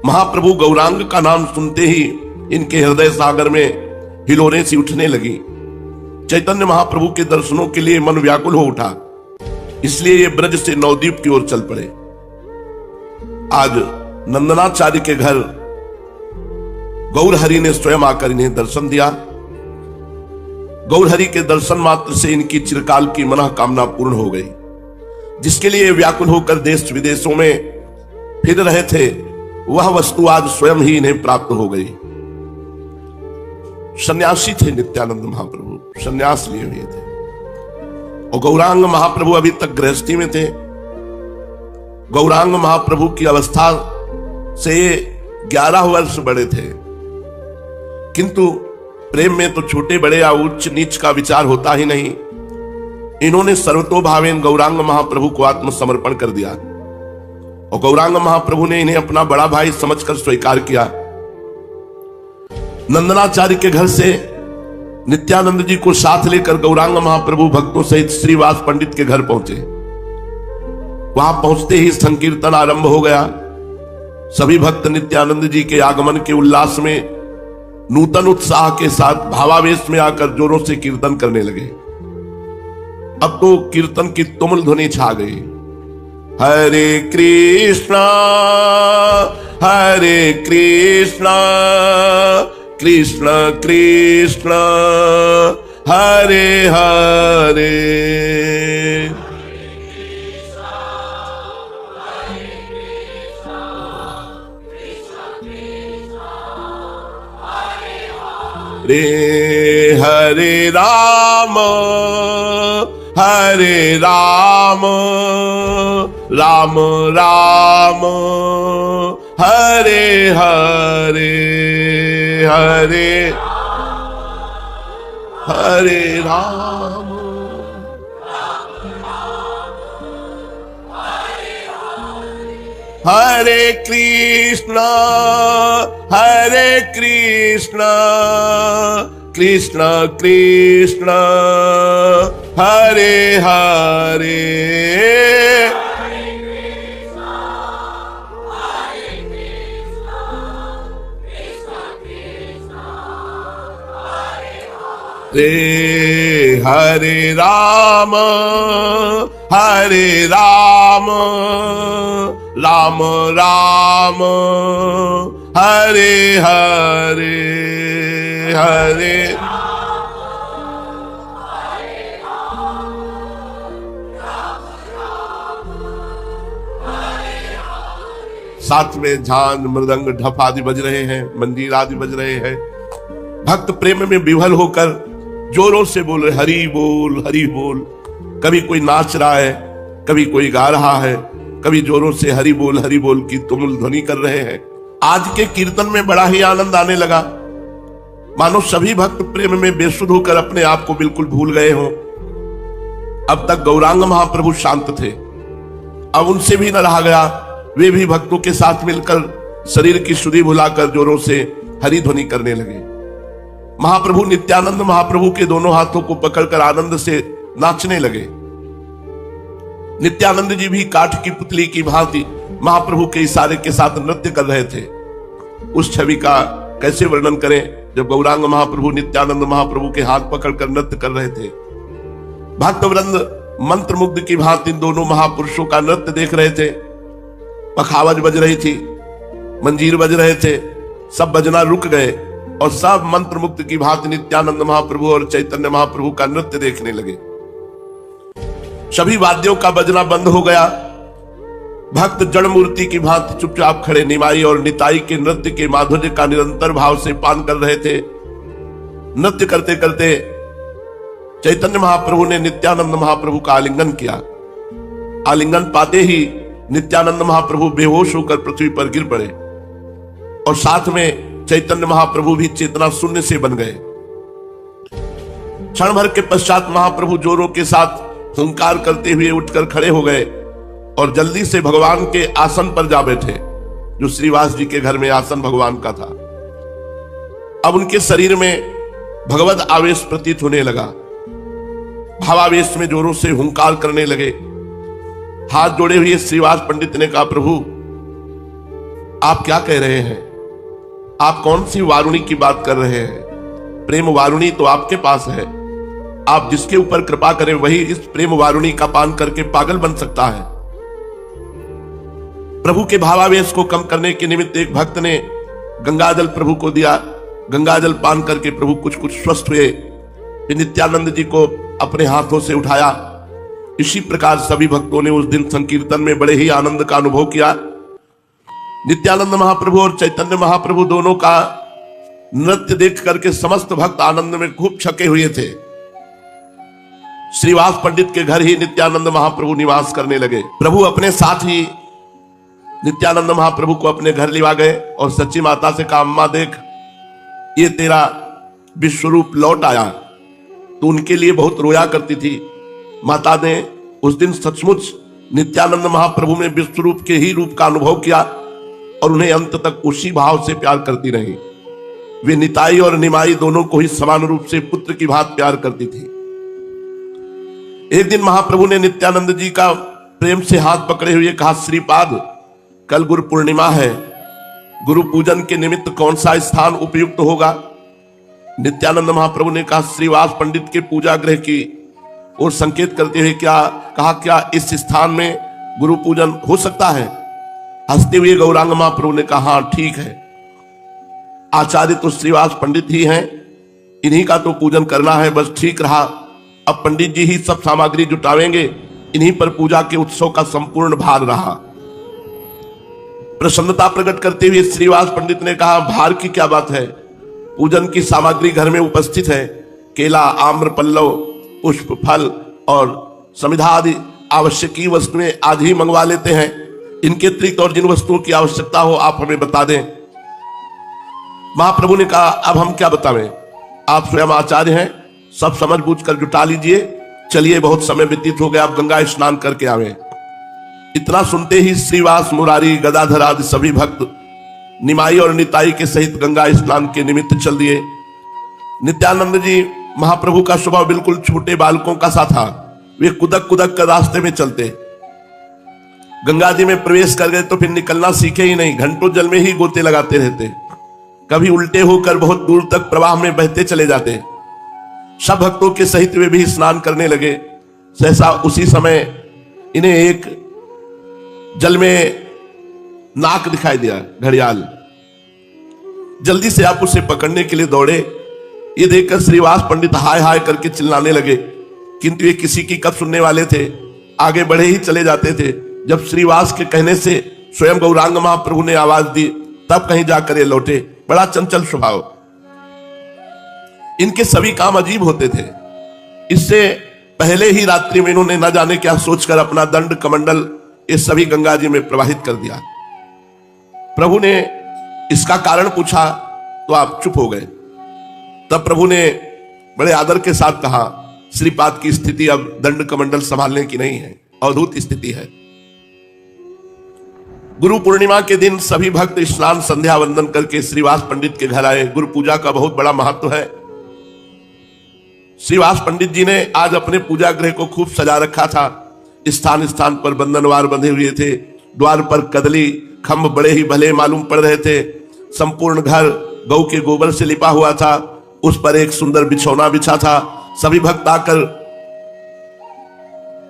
महाप्रभु गौरांग का नाम सुनते ही इनके हृदय सागर में हिलोरें सी उठने लगी। चैतन्य महाप्रभु के दर्शनों के लिए मन व्याकुल हो उठा। इसलिए ये ब्रज से नवद्वीप की ओर चल पड़े। आज नंदनाचार्य के घर गौरहरि ने स्वयं आकर इन्हें दर्शन दिया। गौरहरि के दर्शन मात्र से इनकी चिरकाल की मनोकामना पूर्ण हो गई। जिसके लिए व्याकुल होकर देश विदेशों में फिर रहे थे वह वस्तु आज स्वयं ही इन्हें प्राप्त हो गई। सन्यासी थे नित्यानंद महाप्रभु, सन्यास लिए हुए थे। और गौरांग महाप्रभु अभी तक गृहस्थी में थे। गौरांग महाप्रभु की अवस्था से 11 वर्ष बड़े थे, किंतु प्रेम में तो छोटे बड़े या उच्च नीच का विचार होता ही नहीं। इन्होंने सर्वतोभावेन गौरांग महाप्रभु को आत्मसमर्पण कर दिया और गौरांग महाप्रभु ने इन्हें अपना बड़ा भाई समझकर स्वीकार किया। नंदनाचार्य के घर से नित्यानंद जी को साथ लेकर गौरांग महाप्रभु भक्तों सहित श्रीवास पंडित के घर पहुंचे। वहां पहुंचते ही संकीर्तन आरंभ हो गया। सभी भक्त नित्यानंद जी के आगमन के उल्लास में नूतन उत्साह के साथ भावावेश में आकर जोरों से कीर्तन करने लगे। अब तो कीर्तन की तुमुल ध्वनि छा गई। हरे कृष्णा कृष्ण कृष्ण हरे हरे। हरे राम राम राम हरे हरे हरे हरे राम हरे कृष्ण कृष्ण कृष्ण हरे हरे। हरे राम राम राम हरे हरे हरे। साथ में झांझ मृदंग ढप आदि बज रहे हैं, मंजीर आदि बज रहे हैं। भक्त प्रेम में विह्वल होकर जोरों से बोल रहे हरि बोल हरि बोल। कभी कोई नाच रहा है, कभी कोई गा रहा है, कभी जोरों से हरि बोल की तुमुल ध्वनि कर रहे हैं। आज के कीर्तन में बड़ा ही आनंद आने लगा, मानो सभी भक्त प्रेम में बेसुध होकर अपने आप को बिल्कुल भूल गए हों। अब तक गौरांग महाप्रभु शांत थे, अब उनसे भी न रहा गया। वे भी भक्तों के साथ मिलकर शरीर की शुद्धि भुलाकर जोरों से हरि ध्वनि करने लगे। महाप्रभु नित्यानंद महाप्रभु के दोनों हाथों को पकड़कर आनंद से नाचने लगे। नित्यानंद जी भी काठ की पुतली की भांति महाप्रभु के इशारे के साथ नृत्य कर रहे थे। उस छवि का कैसे वर्णन करें, जब गौरांग महाप्रभु नित्यानंद महाप्रभु के हाथ पकड़कर नृत्य कर रहे थे। भक्तवृंद मंत्रमुग्ध की भांति इन दोनों महापुरुषों का नृत्य देख रहे थे। पखावज बज रही थी, मंजीर बज रहे थे, सब बजना रुक गए और सब मंत्रमुग्ध की भांति नित्यानंद महाप्रभु और चैतन्य महाप्रभु का नृत्य देखने लगे। सभी वाद्यों का बजना बंद हो गया। भक्त जड़ मूर्ति की भांति चुपचाप खड़े निमाई और निताई के नृत्य के माधुर्य का निरंतर भाव से पान कर रहे थे। नृत्य करते करते चैतन्य महाप्रभु ने नित्यानंद महाप्रभु का आलिंगन किया। आलिंगन पाते ही नित्यानंद महाप्रभु बेहोश होकर पृथ्वी पर गिर पड़े और साथ में चैतन्य महाप्रभु भी चेतना शून्य से बन गए। क्षण भर के पश्चात महाप्रभु जोरों के साथ हुंकार करते हुए उठकर खड़े हो गए और जल्दी से भगवान के आसन पर जा बैठे, जो श्रीवास जी के घर में आसन भगवान का था। अब उनके शरीर में भगवत आवेश प्रतीत होने लगा। भावावेश में जोरों से हुंकार करने लगे। हाथ जोड़े हुए श्रीवास पंडित ने कहा, प्रभु आप क्या कह रहे हैं? आप कौन सी वारुणी की बात कर रहे हैं? प्रेम वारुणी तो आपके पास है। आप जिसके ऊपर कृपा करें वही इस प्रेम वारुणी का पान करके पागल बन सकता है। प्रभु के भावावेश को कम करने के निमित्त एक भक्त ने गंगाजल प्रभु को दिया। गंगाजल पान करके प्रभु कुछ स्वस्थ हुए। फिर नित्यानंद जी को अपने हाथों से उठाया। इसी प्रकार सभी भक्तों ने उस दिन संकीर्तन में बड़े ही आनंद का अनुभव किया। नित्यानंद महाप्रभु और चैतन्य महाप्रभु दोनों का नृत्य देख करके समस्त भक्त आनंद में खूब छके हुए थे। श्रीवास पंडित के घर ही नित्यानंद महाप्रभु निवास करने लगे। प्रभु अपने साथ ही नित्यानंद महाप्रभु को अपने घर लिवा गए और सच्ची माता से कहा, अम्मा देख, ये तेरा विश्वरूप लौट आया। तो उनके लिए बहुत रोया करती थी। माता ने उस दिन सचमुच नित्यानंद महाप्रभु में विश्वरूप के ही रूप का अनुभव किया और उन्हें अंत तक उसी भाव से प्यार करती रही। वे निताई और निमाई दोनों को ही समान रूप से पुत्र की भांति प्यार करती थी। एक दिन महाप्रभु ने नित्यानंद जी का प्रेम से हाथ पकड़े हुए कहा, श्रीपाद, कल गुरु पूर्णिमा है। गुरु पूजन के निमित्त कौन सा स्थान उपयुक्त होगा? नित्यानंद महाप्रभु ने कहा, श्रीवास पंडित के पूजा गृह की और संकेत करते हुए क्या इस स्थान में गुरु पूजन हो सकता है? हंसते हुए गौरांग महाप्रभु ने कहा, हाँ ठीक है। आचार्य तो श्रीवास पंडित ही हैं, इन्हीं का तो पूजन करना है। बस ठीक रहा, अब पंडित जी ही सब सामग्री जुटावेंगे। इन्हीं पर पूजा के उत्सव का संपूर्ण भार रहा। प्रसन्नता प्रकट करते हुए श्रीवास पंडित ने कहा, भार की क्या बात है? पूजन की सामग्री घर में उपस्थित है। केला, आम्र, पल्लव, पुष्प, फल और समिधा आदि आवश्यक वस्तुएं आज ही मंगवा लेते हैं। इनके अतिरिक्त और जिन वस्तुओं की आवश्यकता हो आप हमें बता दें। महाप्रभु ने कहा, अब हम क्या बतावें? आप स्वयं आचार्य हैं, सब समझ बूझ कर जुटा लीजिए। चलिए, बहुत समय व्यतीत हो गया, आप गंगा स्नान करके आवे। इतना सुनते ही श्रीवास, मुरारी, गदाधर आदि सभी भक्त निमाई और निताई के सहित गंगा स्नान के निमित्त चल दिए। नित्यानंद जी महाप्रभु का स्वभाव बिल्कुल छोटे बालकों का सा था। वे कुदक कुदक कर रास्ते में चलते। गंगा जी में प्रवेश कर गए तो फिर निकलना सीखे ही नहीं। घंटों जल में ही गोते लगाते रहते। कभी उल्टे होकर बहुत दूर तक प्रवाह में बहते चले जाते। सब भक्तों के सहित वे भी स्नान करने लगे। सहसा उसी समय इन्हें एक जल में नाक दिखाई दिया, घड़ियाल। जल्दी से आप उसे पकड़ने के लिए दौड़े। ये देखकर श्रीवास पंडित हाय हाय करके चिल्लाने लगे, किंतु ये किसी की कब सुनने वाले थे। आगे बढ़े ही चले जाते थे। जब श्रीवास के कहने से स्वयं गौरांग महाप्रभु ने आवाज दी, तब कहीं जाकर ये लौटे। बड़ा चंचल स्वभाव। इनके सभी काम अजीब होते थे। इससे पहले ही रात्रि में इन्होंने न जाने क्या सोचकर अपना दंड कमंडल ये सभी गंगा जी में प्रवाहित कर दिया। प्रभु ने इसका कारण पूछा तो आप चुप हो गए। तब प्रभु ने बड़े आदर के साथ कहा, श्रीपाद की स्थिति अब दंड कमंडल संभालने की नहीं है, अवधूत स्थिति है। गुरु पूर्णिमा के दिन सभी भक्त स्नान संध्या वंदन करके श्रीवास पंडित के घर आए। गुरु पूजा का बहुत बड़ा महत्व है। श्रीवास पंडित जी ने आज अपने पूजा गृह को खूब सजा रखा था। स्थान स्थान पर बंधनवार बंधे हुए थे। द्वार पर कदली खम्भ बड़े ही भले मालूम पड़ रहे थे। संपूर्ण घर गौ के गोबर से लिपा हुआ था, उस पर एक सुंदर बिछौना बिछा था। सभी भक्त आकर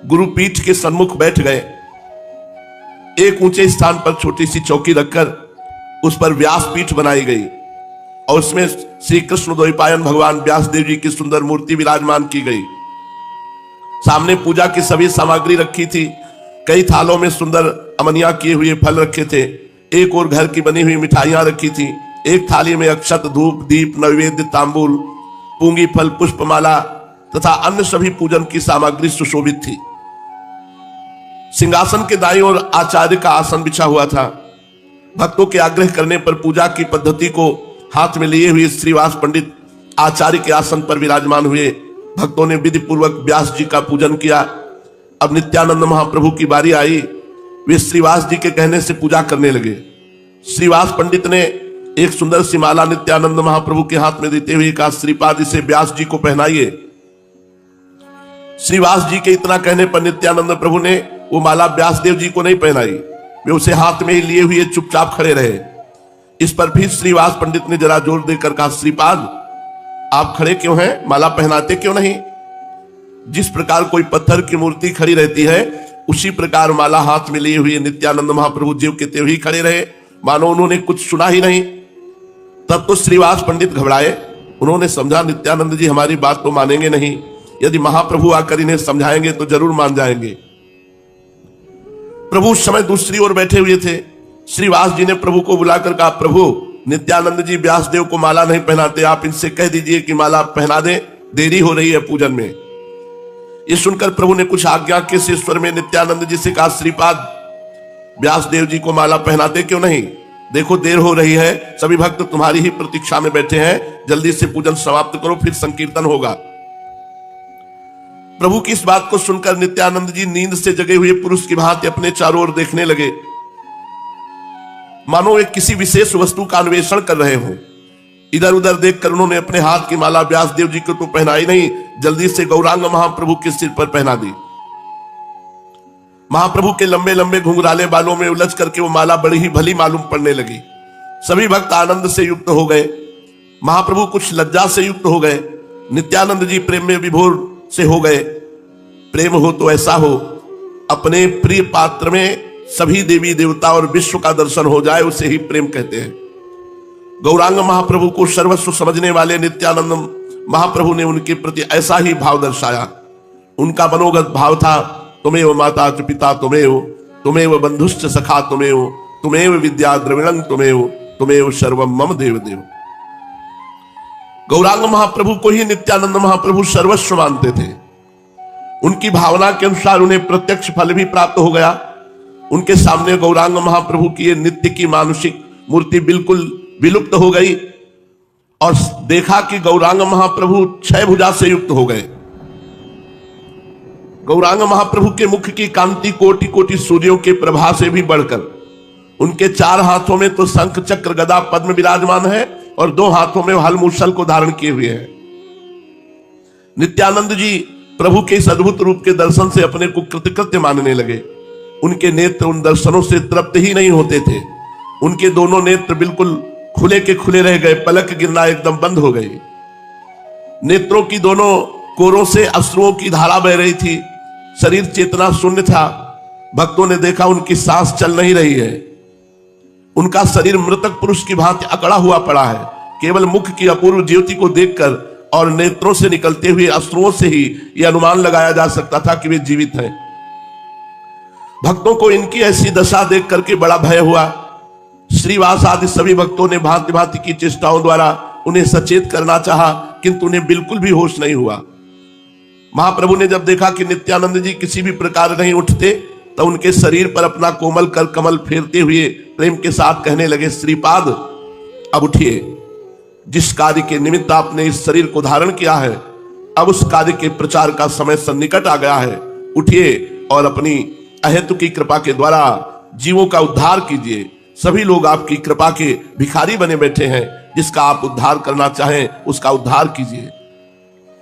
गुरुपीठ के सन्मुख बैठ गए। एक ऊंचे स्थान पर छोटी सी चौकी रखकर उस पर व्यासपीठ बनाई गई और उसमें श्री कृष्ण द्वैपायन भगवान व्यासदेव जी की सुंदर मूर्ति विराजमान की गई। सामने पूजा की सभी सामग्री रखी थी। कई थालों में सुंदर अमनिया किए हुए फल रखे थे। एक और घर की बनी हुई मिठाइयां रखी थी। एक थाली में अक्षत, धूप, दीप, नैवेद्य, तांबूल, पूंगी फल, पुष्पमाला तथा अन्य सभी पूजन की सामग्री सुशोभित थी। सिंहासन के दाईं ओर आचार्य का आसन बिछा हुआ था। भक्तों के आग्रह करने पर पूजा की पद्धति को हाथ में लिए हुए श्रीवास पंडित आचार्य के आसन पर विराजमान हुए। भक्तों ने विधि पूर्वक व्यास जी का पूजन किया। अब नित्यानंद महाप्रभु की बारी आई। वे श्रीवास जी के कहने से पूजा करने लगे। श्रीवास पंडित ने एक सुंदर सी माला नित्यानंद महाप्रभु के हाथ में देते हुए कहा, श्रीपाद इसे व्यास जी को पहनाइए। श्रीवास जी के इतना कहने पर नित्यानंद प्रभु ने वो माला व्यासदेव जी को नहीं पहनाई। वे उसे हाथ में ही लिए हुए चुपचाप खड़े रहे। इस पर फिर श्रीवास पंडित ने जरा जोर देकर कहा, श्रीपाद आप खड़े क्यों हैं, माला पहनाते क्यों नहीं? जिस प्रकार कोई पत्थर की मूर्ति खड़ी रहती है, उसी प्रकार माला हाथ में लिए हुए नित्यानंद महाप्रभु जीव के त्यों ही खड़े रहे, मानो उन्होंने कुछ सुना ही नहीं। तब तो श्रीवास पंडित घबराए। उन्होंने समझा नित्यानंद जी हमारी बात तो मानेंगे नहीं, यदि महाप्रभु आकर इन्हें समझाएंगे तो जरूर मान जाएंगे। प्रभु उस समय दूसरी ओर बैठे हुए थे। श्रीवास जी ने प्रभु को बुलाकर कहा, प्रभु नित्यानंद जी व्यासदेव को माला नहीं पहनाते, आप इनसे कह दीजिए कि माला पहना दें, देरी हो रही है पूजन में। ये सुनकर प्रभु ने कुछ आज्ञा के से स्वर में नित्यानंद जी से कहा, श्रीपाद व्यासदेव जी को माला पहनाते क्यों नहीं? देखो देर हो रही है, सभी भक्त तुम्हारी ही प्रतीक्षा में बैठे हैं, जल्दी से पूजन समाप्त करो, फिर संकीर्तन होगा। प्रभु की इस बात को सुनकर नित्यानंद जी नींद से जगे हुए पुरुष की भांति अपने चारों ओर देखने लगे, मानो वे किसी विशेष वस्तु का अन्वेषण कर रहे हों। इधर उधर देखकर उन्होंने अपने हाथ की माला व्यासदेव जी को तो पहनाई नहीं, जल्दी से गौरांग महाप्रभु के सिर पर पहना दी। महाप्रभु के लंबे लंबे घुंघराले बालों में उलझ करके वो माला बड़ी ही भली मालूम पड़ने लगी। सभी भक्त आनंद से युक्त हो गए। महाप्रभु कुछ लज्जा से युक्त हो गए। नित्यानंद जी प्रेम में विभोर से हो गए। प्रेम हो तो ऐसा हो, अपने प्रिय पात्र में सभी देवी देवता और विश्व का दर्शन हो जाए, उसे ही प्रेम कहते हैं। गौरांग महाप्रभु को सर्वस्व समझने वाले नित्यानंद महाप्रभु ने उनके प्रति ऐसा ही भाव दर्शाया। उनका मनोगत भाव था, तुमेव माता च पिता तुमेव, तुमेव बंधुश्च सखा तुमेव, तुमेव विद्या द्रविणं तुमेव, तुमेव सर्वम मम देव देव। गौरांग महाप्रभु को ही नित्यानंद महाप्रभु सर्वस्व मानते थे। उनकी भावना के अनुसार उन्हें प्रत्यक्ष फल भी प्राप्त हो गया। उनके सामने गौरांग महाप्रभु की ये नित्य की मानुषिक मूर्ति बिल्कुल विलुप्त हो गई और देखा कि गौरांग महाप्रभु 6 भुजा से युक्त हो गए। गौरांग महाप्रभु के मुख की कांति कोटि कोटि सूर्यों के प्रभा से भी बढ़कर, उनके 4 हाथों में तो शंख चक्र गदा पद्म विराजमान है और 2 हाथों में हल मूसल को धारण किए हुए हैं। नित्यानंद जी प्रभु के इस अद्भुत रूप के दर्शन से अपने को कृतकृत्य मानने लगे। उनके नेत्र उन दर्शनों से तृप्त ही नहीं होते थे। उनके दोनों नेत्र बिल्कुल खुले के खुले रह गए, पलक गिरना एकदम बंद हो गई। नेत्रों की दोनों कोरों से अश्रुओं की धारा बह रही थी। शरीर चेतना शून्य था। भक्तों ने देखा उनकी सांस चल नहीं रही है। उनका शरीर मृतक पुरुष की भांति अकड़ा हुआ पड़ा है। केवल मुख की अपूर्व ज्योति को देखकर और नेत्रों से निकलते हुए अश्रुओं से ही यह अनुमान लगाया जा सकता था कि वे जीवित हैं। भक्तों को इनकी ऐसी दशा देख करके बड़ा भय हुआ। श्रीवास आदि सभी भक्तों ने भांति भांति की चेष्टाओं द्वारा उन्हें सचेत करना चाहा, किंतु उन्हें बिल्कुल भी होश नहीं हुआ। महाप्रभु ने जब देखा कि नित्यानंद जी किसी भी प्रकार नहीं उठते, तो उनके शरीर पर अपना कोमल कर कमल फेरते हुए प्रेम के साथ कहने लगे, श्रीपाद अब उठिए। जिस कार्य के निमित्त आपने इस शरीर को धारण किया है, अब उस कार्य के प्रचार का समय सन्निकट आ गया है। उठिए और अपनी अहेतु की कृपा के द्वारा जीवों का उद्धार कीजिए। सभी लोग आपकी कृपा के भिखारी बने बैठे हैं। जिसका आप उद्धार करना चाहें उसका उद्धार कीजिए।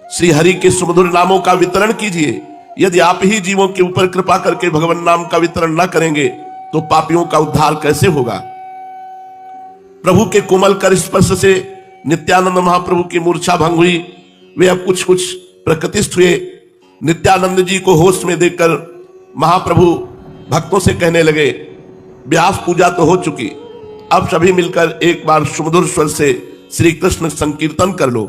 श्री हरि के सुमधुर नामों का वितरण कीजिए। यदि आप ही जीवों के ऊपर कृपा करके भगवान नाम का वितरण न करेंगे तो पापियों का उद्धार कैसे होगा। प्रभु के कोमल कर स्पर्श से नित्यानंद महाप्रभु की मूर्छा भंग हुई। वे अब कुछ कुछ प्रकृतिस्थ हुए। नित्यानंद जी को होश में देखकर महाप्रभु भक्तों से कहने लगे, व्यास पूजा तो हो चुकी, अब सभी मिलकर एक बार सुमधुर स्वर से श्री कृष्ण संकीर्तन कर लो।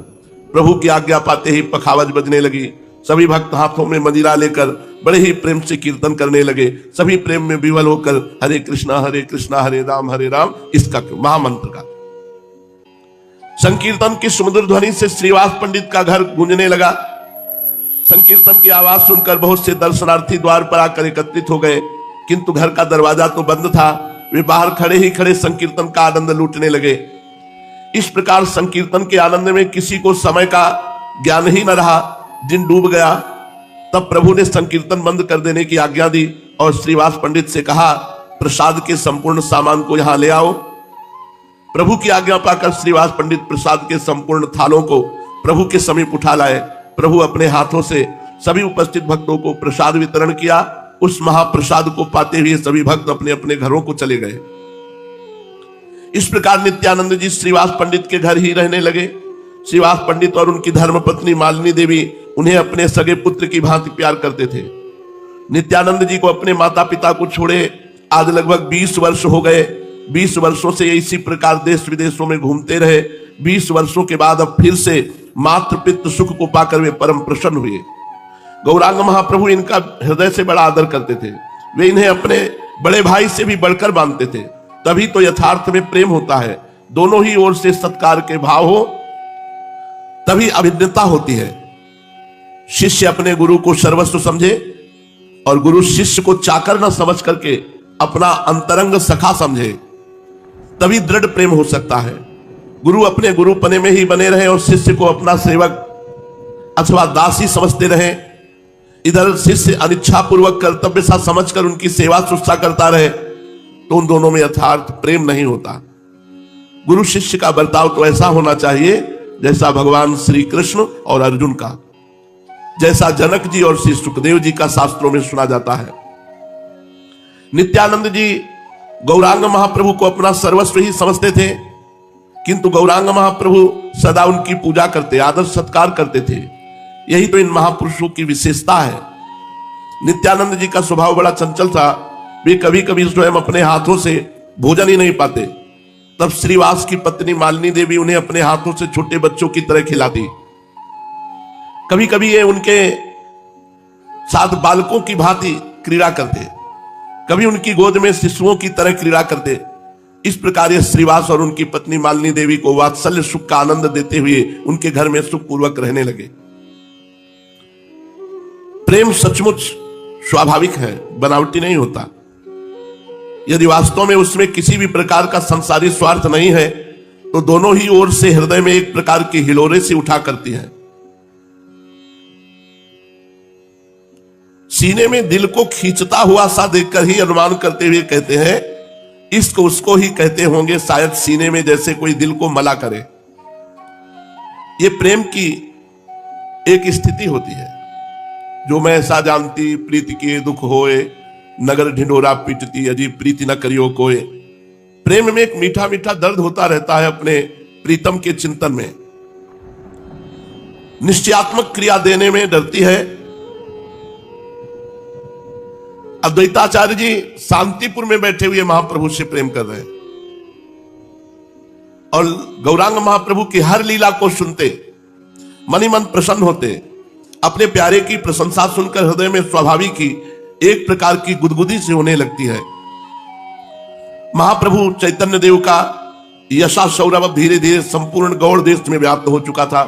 प्रभु की आज्ञा पाते ही पखावज बजने लगी। सभी भक्त हाथों में मदिरा लेकर बड़े ही प्रेम से कीर्तन करने लगे। सभी प्रेम में विवल होकर हरे कृष्णा हरे राम इसका महामंत्र का संकीर्तन की सुमधुर ध्वनि से श्रीवास पंडित का घर गूंजने लगा। संकीर्तन की आवाज सुनकर बहुत से दर्शनार्थी द्वार पर आकर एकत्रित हो गए, किंतु घर का दरवाजा तो बंद था। वे बाहर खड़े ही खड़े संकीर्तन का आनंद लूटने लगे। इस प्रकार संकीर्तन के आनंद में किसी को समय का ज्ञान ही न रहा। दिन डूब गया। तब प्रभु ने संकीर्तन बंद कर देने की आज्ञा दी और श्रीवास पंडित से कहा, प्रसाद के संपूर्ण सामान को यहां ले आओ। प्रभु की आज्ञा पाकर श्रीवास पंडित प्रसाद के संपूर्ण थालों को प्रभु के समीप उठा लाए। प्रभु अपने हाथों से सभी उपस्थित भक्तों को प्रसाद वितरण किया। उस महाप्रसाद को पाते हुए सभी भक्त अपने अपने घरों को चले गए। इस प्रकार नित्यानंद जी श्रीवास पंडित के घर ही रहने लगे। श्रीवास पंडित और उनकी धर्मपत्नी मालिनी देवी उन्हें अपने सगे पुत्र की भांति प्यार करते थे। नित्यानंद जी को अपने माता पिता को छोड़े आज लगभग 20 वर्ष हो गए। 20 वर्षों से इसी प्रकार देश विदेशों में घूमते रहे। 20 वर्षों के बाद अब फिर से मातृ पितृ सुख को पाकर वे परम प्रसन्न हुए। गौरांग महाप्रभु इनका हृदय से बड़ा आदर करते थे। वे इन्हें अपने बड़े भाई से भी बढ़कर मानते थे। तभी तो यथार्थ में प्रेम होता है। दोनों ही ओर से सत्कार के भाव हो तभी अभिन्नता होती है। शिष्य अपने गुरु को सर्वस्व समझे और गुरु शिष्य को चाकर न समझ करके अपना अंतरंग सखा समझे, तभी दृढ़ प्रेम हो सकता है। गुरु अपने गुरुपने में ही बने रहे और शिष्य को अपना सेवक अथवा दासी समझते रहे। इधर शिष्य अनिच्छापूर्वक कर्तव्य सा समझकर उनकी सेवा शुश्रूषा करता रहे, तो उन दोनों में यथार्थ प्रेम नहीं होता। गुरु शिष्य का बर्ताव तो ऐसा होना चाहिए जैसा भगवान श्री कृष्ण और अर्जुन का, जैसा जनक जी और श्री सुखदेव जी का शास्त्रों में सुना जाता है। नित्यानंद जी गौरांग महाप्रभु को अपना सर्वस्व ही समझते थे, किंतु गौरांग महाप्रभु सदा उनकी पूजा करते, आदर सत्कार करते थे। यही तो इन महापुरुषों की विशेषता है। नित्यानंद जी का स्वभाव बड़ा चंचल था। वे कभी कभी स्वयं अपने हाथों से भोजन ही नहीं पाते। तब श्रीवास की पत्नी मालिनी देवी उन्हें अपने हाथों से छोटे बच्चों की तरह खिलाती। कभी कभी ये उनके साथ बालकों की भांति क्रीड़ा करते, कभी उनकी गोद में शिशुओं की तरह क्रीड़ा करते। इस प्रकार ये श्रीवास और उनकी पत्नी मालिनी देवी को वात्सल्य सुख का आनंद देते हुए उनके घर में सुखपूर्वक रहने लगे। प्रेम सचमुच स्वाभाविक है, बनावटी नहीं होता। यदि वास्तव में उसमें किसी भी प्रकार का संसारी स्वार्थ नहीं है, तो दोनों ही ओर से हृदय में एक प्रकार की हिलोरे से उठा करती है। सीने में दिल को खींचता हुआ सा देखकर ही अनुमान करते हुए कहते हैं, इश्क उसको ही कहते होंगे शायद सीने में जैसे कोई दिल को मला करे। ये प्रेम की एक स्थिति होती है। जो मैं ऐसा जानती प्रीति के दुख होए, नगर ढिंढोरा पीटती अजीब प्रीति न करियो कोय। प्रेम में एक मीठा मीठा दर्द होता रहता है अपने प्रीतम के चिंतन में। निश्चयात्मक क्रिया देने में डरती है। अद्वैताचार्य जी शांतिपुर में बैठे हुए महाप्रभु से प्रेम कर रहे हैं और गौरांग महाप्रभु की हर लीला को सुनते मन ही मन प्रसन्न होते। अपने प्यारे की प्रशंसा सुनकर हृदय में स्वाभाविक ही एक प्रकार की गुदगुदी से होने लगती है। महाप्रभु चैतन्य देव का यशा सौरभ धीरे धीरे संपूर्ण गौड़ देश में व्याप्त हो चुका था।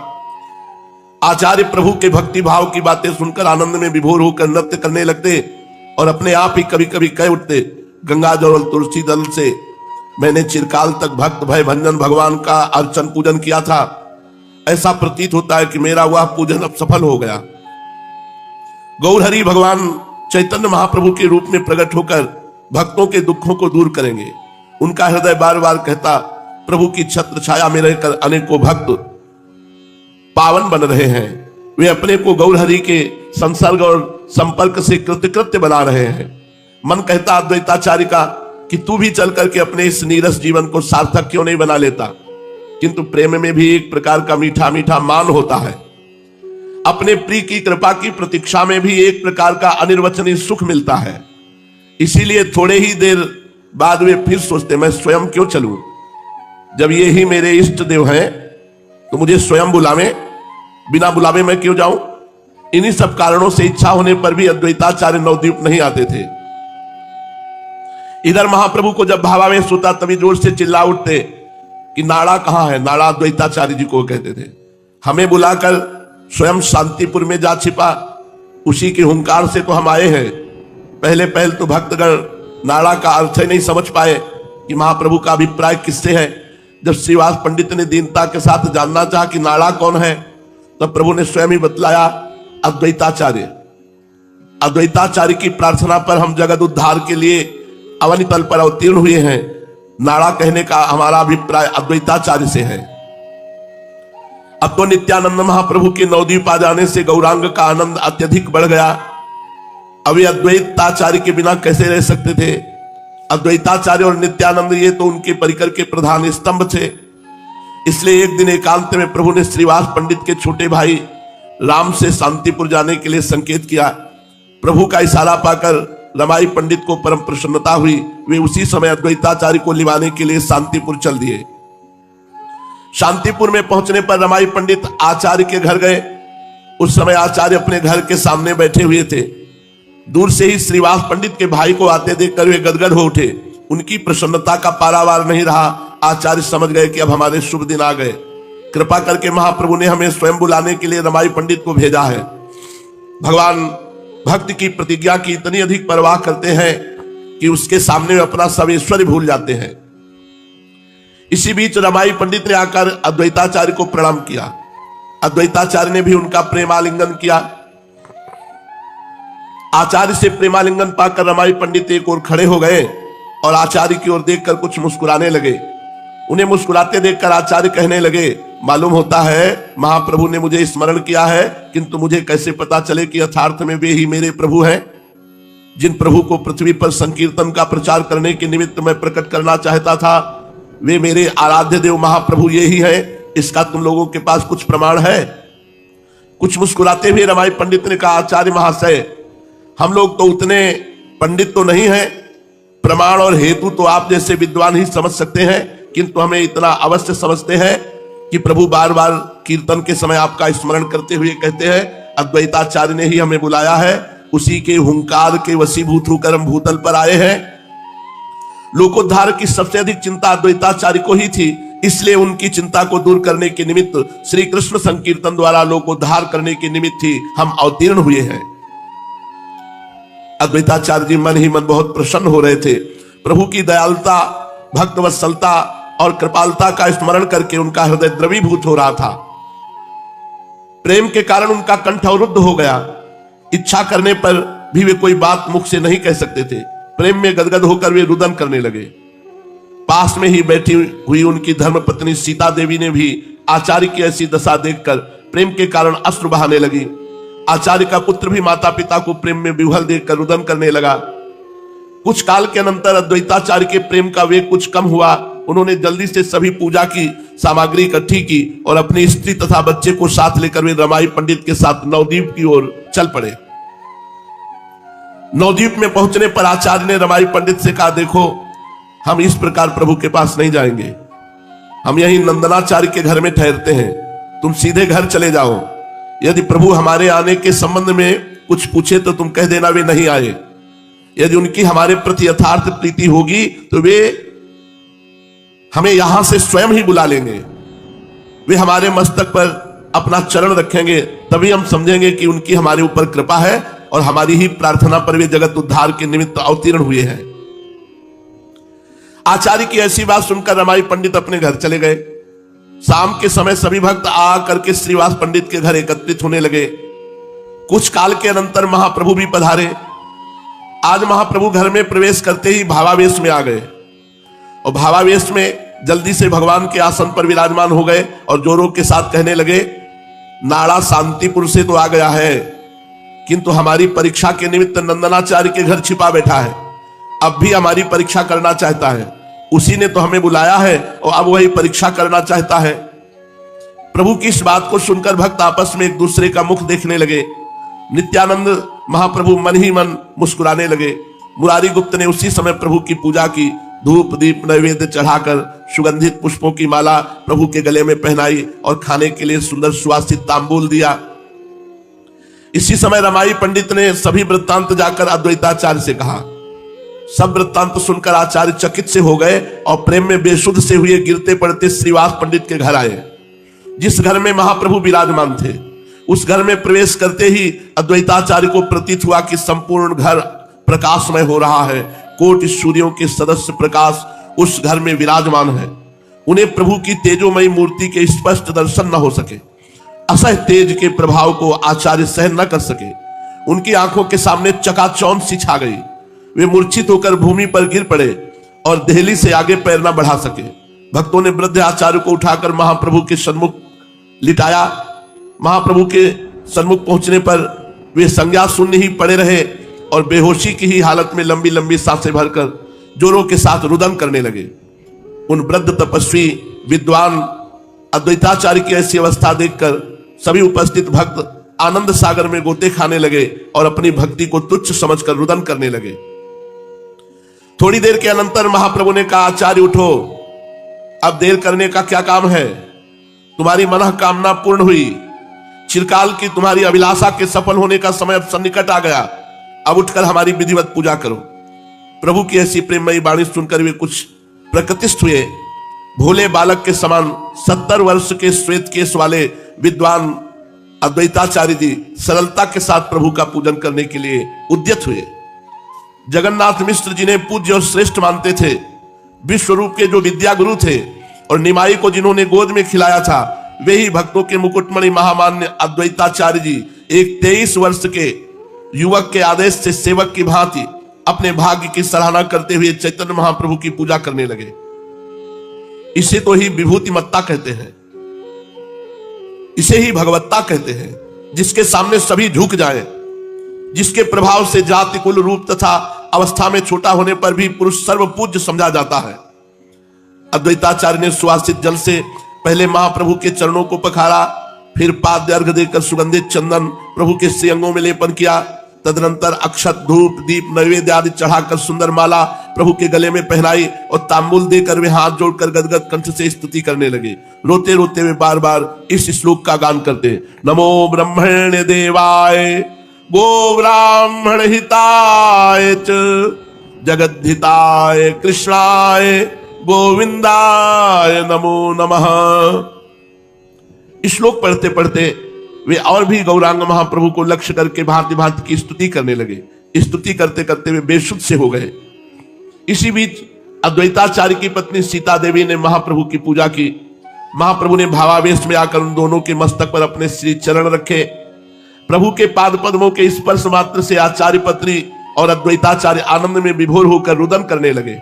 आचार्य प्रभु के भक्ति भाव की बातें सुनकर आनंद में विभोर होकर नृत्य करने लगते और अपने आप ही कभी कभी कह उठते, गंगा जल और तुलसी दल से मैंने चिरकाल तक भक्त भय भंजन भगवान का अर्चन पूजन किया था। ऐसा प्रतीत होता है कि मेरा वह पूजन अब सफल हो गया। गौरहरि भगवान चैतन्य महाप्रभु के रूप में प्रकट होकर भक्तों के दुखों को दूर करेंगे। उनका हृदय बार बार कहता, प्रभु की छत्र छाया में रहकर अनेकों भक्त पावन बन रहे हैं। वे अपने को गौरहरि के संसर्ग और संपर्क से कृतकृत्य बना रहे हैं। मन कहता अद्वैताचार्य का कि तू भी चल करके अपने इस नीरस जीवन को सार्थक क्यों नहीं बना लेता। किंतु प्रेम में भी एक प्रकार का मीठा मीठा मान होता है। अपने प्रिय की कृपा की प्रतीक्षा में भी एक प्रकार का अनिर्वचनीय सुख मिलता है। इसीलिए थोड़े ही देर बाद वे फिर सोचते, मैं स्वयं क्यों चलूं, जब ये ही मेरे इष्ट देव हैं तो मुझे स्वयं बुलावे, बिना बुलावे मैं क्यों जाऊं। इन्हीं सब कारणों से इच्छा होने पर भी अद्वैताचार्य नवद्वीप नहीं आते थे। इधर महाप्रभु को जब भावावेश होता तभी जोर से चिल्ला उठते कि नाड़ा कहां है। नाड़ा अद्वैताचार्य जी को कहते थे। हमें बुलाकर स्वयं शांतिपुर में जा छिपा, उसी के हुंकार से तो हम आए हैं। पहले तो भक्तगण नाड़ा का अर्थ ही नहीं समझ पाए कि महाप्रभु का अभिप्राय किससे है। जब श्रीवास पंडित ने दीनता के साथ जानना चाहा कि नाड़ा कौन है, तब प्रभु ने स्वयं ही बतलाया, अद्वैताचार्य। अद्वैताचार्य की प्रार्थना पर हम जगत उद्धार के लिए अवनी तल पर अवतीर्ण हुए हैं। नाड़ा कहने का हमारा अभिप्राय अद्वैताचार्य से है। अब तो नित्यानंद महाप्रभु के नवद्वीप आ जाने से गौरांग का आनंद अत्यधिक बढ़ गया। अब ये अद्वैताचार्य के बिना कैसे रह सकते थे। अद्वैताचार्य और नित्यानंद ये तो उनके परिकर के प्रधान स्तंभ थे। इसलिए एक दिन एकांत में प्रभु ने श्रीवास पंडित के छोटे भाई राम से शांतिपुर जाने के लिए संकेत किया। प्रभु का इशारा पाकर रमाई पंडित को परम प्रसन्नता हुई। वे उसी समय अद्वैताचार्य को लिवाने के लिए शांतिपुर चल दिए। शांतिपुर में पहुंचने पर रमाई पंडित आचार्य के घर गए। उस समय आचार्य अपने घर के सामने बैठे हुए थे। दूर से ही श्रीवास पंडित के भाई को आते देखकर वे गदगद हो उठे। उनकी प्रसन्नता का पारावार नहीं रहा। आचार्य समझ गए कि अब हमारे शुभ दिन आ गए। कृपा करके महाप्रभु ने हमें स्वयं बुलाने के लिए रमाई पंडित को भेजा है। भगवान भक्त की प्रतिज्ञा की इतनी अधिक परवाह करते हैं कि उसके सामने अपना सब ऐश्वर्य भूल जाते हैं। इसी बीच रमाई पंडित ने आकर अद्वैताचार्य को प्रणाम किया। अद्वैताचार्य ने भी उनका प्रेमालिंगन किया। आचार्य से प्रेमालिंगन पाकर रमाई पंडित एक ओर खड़े हो गए और आचार्य की ओर देखकर कुछ मुस्कुराने लगे। उन्हें मुस्कुराते देखकर आचार्य कहने लगे, मालूम होता है महाप्रभु ने मुझे स्मरण किया है, किंतु मुझे कैसे पता चले कि यथार्थ में वे ही मेरे प्रभु हैं। जिन प्रभु को पृथ्वी पर संकीर्तन का प्रचार करने के निमित्त मैं प्रकट करना चाहता था, वे मेरे आराध्य देव महाप्रभु ये ही है। इसका तुम लोगों के पास कुछ प्रमाण है। कुछ मुस्कुराते हुए रमाई पंडित ने कहा, आचार्य महाशय, हम लोग तो उतने पंडित तो नहीं हैं। प्रमाण और हेतु तो आप जैसे विद्वान ही समझ सकते हैं, किंतु हमें इतना अवश्य समझते हैं कि प्रभु बार बार कीर्तन के समय आपका स्मरण करते हुए कहते हैं, अद्वैताचार्य ने ही हमें बुलाया है। उसी के हुंकार के वशीभूत होकर हम भूतल पर आए हैं। लोकोद्धार की सबसे अधिक चिंता अद्वैताचार्य को ही थी। इसलिए उनकी चिंता को दूर करने के निमित्त श्री कृष्ण संकीर्तन द्वारा लोकोद्धार करने के निमित्त ही हम अवतीर्ण हुए हैं। अद्वैताचार्य जी मन ही मन बहुत प्रसन्न हो रहे थे। प्रभु की दयालुता, भक्तवत्सलता और कृपालता का स्मरण करके उनका हृदय द्रवीभूत हो रहा था। प्रेम के कारण उनका कंठ अवरुद्ध हो गया। इच्छा करने पर भी वे कोई बात मुख से नहीं कह सकते थे। प्रेम में गदगद होकर वे रुदन करने लगे। पास में ही बैठी हुई उनकी धर्मपत्नी सीता देवी ने भी आचार्य की ऐसी दशा देखकर प्रेम के कारण अश्रु बहाने लगी। आचार्य का पुत्र भी माता पिता को प्रेम में विह्वल देखकर रुदन करने लगा। कुछ काल के अनंतर अद्वैताचार्य के प्रेम का वेग कुछ कम हुआ। उन्होंने जल्दी से सभी पूजा की सामग्री इकट्ठी की और अपनी स्त्री तथा बच्चे को साथ लेकर वे रमाई पंडित के साथ नवद्वीप की ओर चल पड़े। नवद्वीप में पहुंचने पर आचार्य ने रमाई पंडित से कहा, देखो हम इस प्रकार प्रभु के पास नहीं जाएंगे। हम यहीं नंदनाचार्य के घर में ठहरते हैं। तुम सीधे घर चले जाओ। यदि प्रभु हमारे आने के संबंध में कुछ पूछे तो तुम कह देना वे नहीं आए। यदि उनकी हमारे प्रति यथार्थ प्रीति होगी तो वे हमें यहां से स्वयं ही बुला लेंगे। वे हमारे मस्तक पर अपना चरण रखेंगे, तभी हम समझेंगे कि उनकी हमारे ऊपर कृपा है और हमारी ही प्रार्थना पर वे जगत उद्धार के निमित्त अवतीर्ण हुए हैं। आचार्य की ऐसी बात सुनकर रमाई पंडित अपने घर चले गए। शाम के समय सभी भक्त आ करके श्रीवास पंडित के घर एकत्रित होने लगे। कुछ काल के अनंतर महाप्रभु भी पधारे। आज महाप्रभु घर में प्रवेश करते ही भावावेश में आ गए और भावावेश में जल्दी से भगवान के आसन पर विराजमान हो गए और जोरों के साथ कहने लगे, नाड़ा शांतिपुर से तो आ गया है, किंतु हमारी परीक्षा के निमित्त नंदनाचार्य के घर छिपा बैठा है। अब भी हमारी परीक्षा करना चाहता है। उसी ने तो हमें बुलाया है और अब वही परीक्षा करना चाहता है। प्रभु की इस बात को सुनकर भक्त आपस में एक दूसरे का मुख देखने लगे। नित्यानंद महाप्रभु मन ही मन मुस्कुराने लगे। मुरारी गुप्त ने उसी समय प्रभु की पूजा की। धूप दीप नैवेद्य चढ़ाकर सुगंधित पुष्पों की माला प्रभु के गले में पहनाई और खाने के लिए सुंदर सुवासित तांबूल दिया। इसी समय रमाई पंडित ने सभी वृत्तांत जाकर अद्वैताचार्य से कहा। सब वृत्तांत सुनकर आचार्य चकित से हो गए और प्रेम में बेसुध से हुए गिरते पड़ते श्रीवास पंडित के घर आए। जिस घर में महाप्रभु विराजमान थे, उस घर में प्रवेश करते ही अद्वैताचार्य को प्रतीत हुआ कि संपूर्ण घर प्रकाशमय हो रहा है। कोटि सूर्यों के सदस्य प्रकाश उस घर में विराजमान है। उन्हें प्रभु की तेजोमयी मूर्ति के स्पष्ट दर्शन न हो सके। असह तेज के प्रभाव को आचार्य सहन न कर सके। उनकी आंखों के सामने चकाचौंध सी छा गई। वे मूर्छित होकर भूमि पर गिर पड़े और देहली से आगे पैर न बढ़ा सके। भक्तों ने वृद्ध आचार्य को उठाकर महाप्रभु के सन्मुख लिटाया। महाप्रभु के सन्मुख पहुंचने पर वे संज्ञा शून्य ही पड़े रहे और बेहोशी की ही हालत में लंबी लंबी सांसें भरकर जोरों के साथ रुदन करने लगे। उन वृद्ध तपस्वी विद्वान अद्वैताचार्य की ऐसी अवस्था देखकर सभी उपस्थित भक्त आनंद सागर में गोते खाने लगे और अपनी भक्ति को तुच्छ समझकर रुदन करने लगे। थोड़ी देर के अनंतर महाप्रभु ने कहा, आचार्य उठो, अब देर करने का क्या काम है। तुम्हारी मनः कामना पूर्ण हुई। चिरकाल की तुम्हारी अभिलाषा के सफल होने का समय अब सन्निकट आ गया। अब उठकर हमारी विधिवत पूजा करो। प्रभु की ऐसी प्रेममयी वाणी सुनकर वे कुछ प्रकृतिस्थ हुए। भोले बालक के समान 70 वर्ष के श्वेत केश वाले विद्वान अद्वैताचार्य जी सरलता के साथ प्रभु का पूजन करने के लिए उद्यत हुए। जगन्नाथ मिश्र जिन्हें पूज्य और श्रेष्ठ मानते थे, विश्व रूप के जो विद्या गुरु थे और निमाई को जिन्होंने गोद में खिलाया था, वे ही भक्तों के मुकुटमणि महामान्य अद्वैताचार्य जी एक 23 वर्ष के युवक के आदेश से सेवक की भांति अपने भाग्य की सराहना करते हुए चैतन्य महाप्रभु की पूजा करने लगे। इसे तो ही विभूतिमत्ता कहते हैं, इसे ही भगवत्ता कहते हैं, जिसके सामने सभी झुक जाएं, जिसके प्रभाव से जाति कुल रूप तथा अवस्था में छोटा होने पर भी पुरुष सर्वपूज्य समझा जाता है। अद्वैताचार्य ने सुवासित जल से पहले महाप्रभु के चरणों को पखारा, फिर पाद्य अर्घ देकर सुगंधित चंदन प्रभु के श्रीअंगों में लेपन किया। तदनंतर अक्षत धूप दीप नैवेद्य आदि चढ़ाकर सुंदर माला प्रभु के गले में पहनाई और तांबूल देकर वे हाथ जोड़कर गदगद कंठ से स्तुति करने लगे। रोते रोते वे बार बार इस श्लोक का गान करते, नमो ब्रह्मण्य देवाय गो ब्राह्मण हिताय च जगद्धिताय कृष्णाय गोविंदाय नमो नमः। इस श्लोक पढ़ते पढ़ते वे और भी गौरांग महाप्रभु को लक्ष्य करके भांति भांति की स्तुति करने लगे। स्तुति करते करते वे बेसुध से हो गए। इसी बीच अद्वैताचार्य की पत्नी सीता देवी ने महाप्रभु की पूजा की। महाप्रभु ने भावावेश में आकर उन दोनों के मस्तक पर अपने श्री चरण रखे। प्रभु के पाद पद्मों के स्पर्श मात्र से आचार्य पत्नी और अद्वैताचार्य आनंद में विभोर होकर रुदन करने लगे।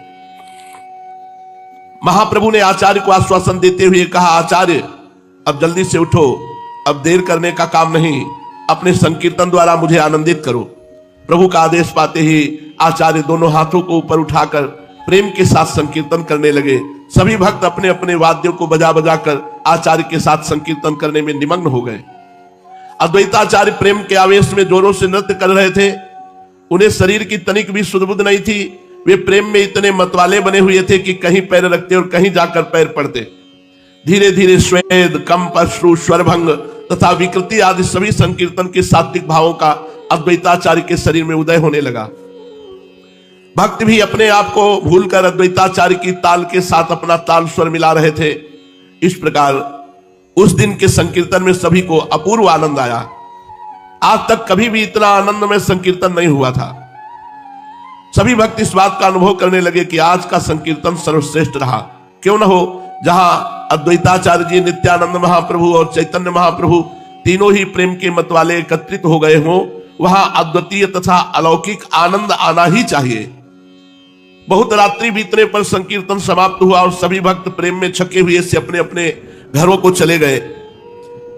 महाप्रभु ने आचार्य को आश्वासन देते हुए कहा, आचार्य अब जल्दी से उठो, अब देर करने का काम नहीं, अपने संकीर्तन द्वारा मुझे आनंदित करो। प्रभु का आदेश पाते ही आचार्य दोनों हाथों को ऊपर उठाकर प्रेम के साथ संकीर्तन करने लगे। सभी भक्त अपने अपने वाद्यों को बजा बजा कर आचार्य के साथ संकीर्तन करने में निमग्न हो गए। अद्वैताचार्य प्रेम के आवेश में जोरों से नृत्य कर रहे थे। उन्हें शरीर की तनिक भी सुध-बुध नहीं थी। वे प्रेम में इतने मतवाले बने हुए थे कि कहीं पैर रखते और कहीं जाकर पैर पड़ते। धीरे धीरे स्वेद कंप अश्रु स्वरभंग तथा विकृति आदि सभी संकीर्तन के सात्विक भावों का अद्वैताचार्य के शरीर में उदय होने लगा। भक्त भी अपने आप को भूलकर अद्वैताचार्य की ताल के साथ अपना ताल स्वर मिला रहे थे। इस प्रकार उस दिन के संकीर्तन में सभी को अपूर्व आनंद आया। आज तक कभी भी इतना आनंद में संकीर्तन नहीं हुआ था। सभी भक्त इस बात का अनुभव करने लगे कि आज का संकीर्तन सर्वश्रेष्ठ रहा। क्यों न हो, जहां अद्वैताचार्य जी, नित्यानंद महाप्रभु और चैतन्य महाप्रभु तीनों ही प्रेम के मत वाले एकत्रित हो गए हों, वहां अद्वितीय तथा अलौकिक आनंद आना ही चाहिए। बहुत रात्रि बीतने पर संकीर्तन समाप्त हुआ और सभी भक्त प्रेम में छके हुए से अपने अपने घरों को चले गए।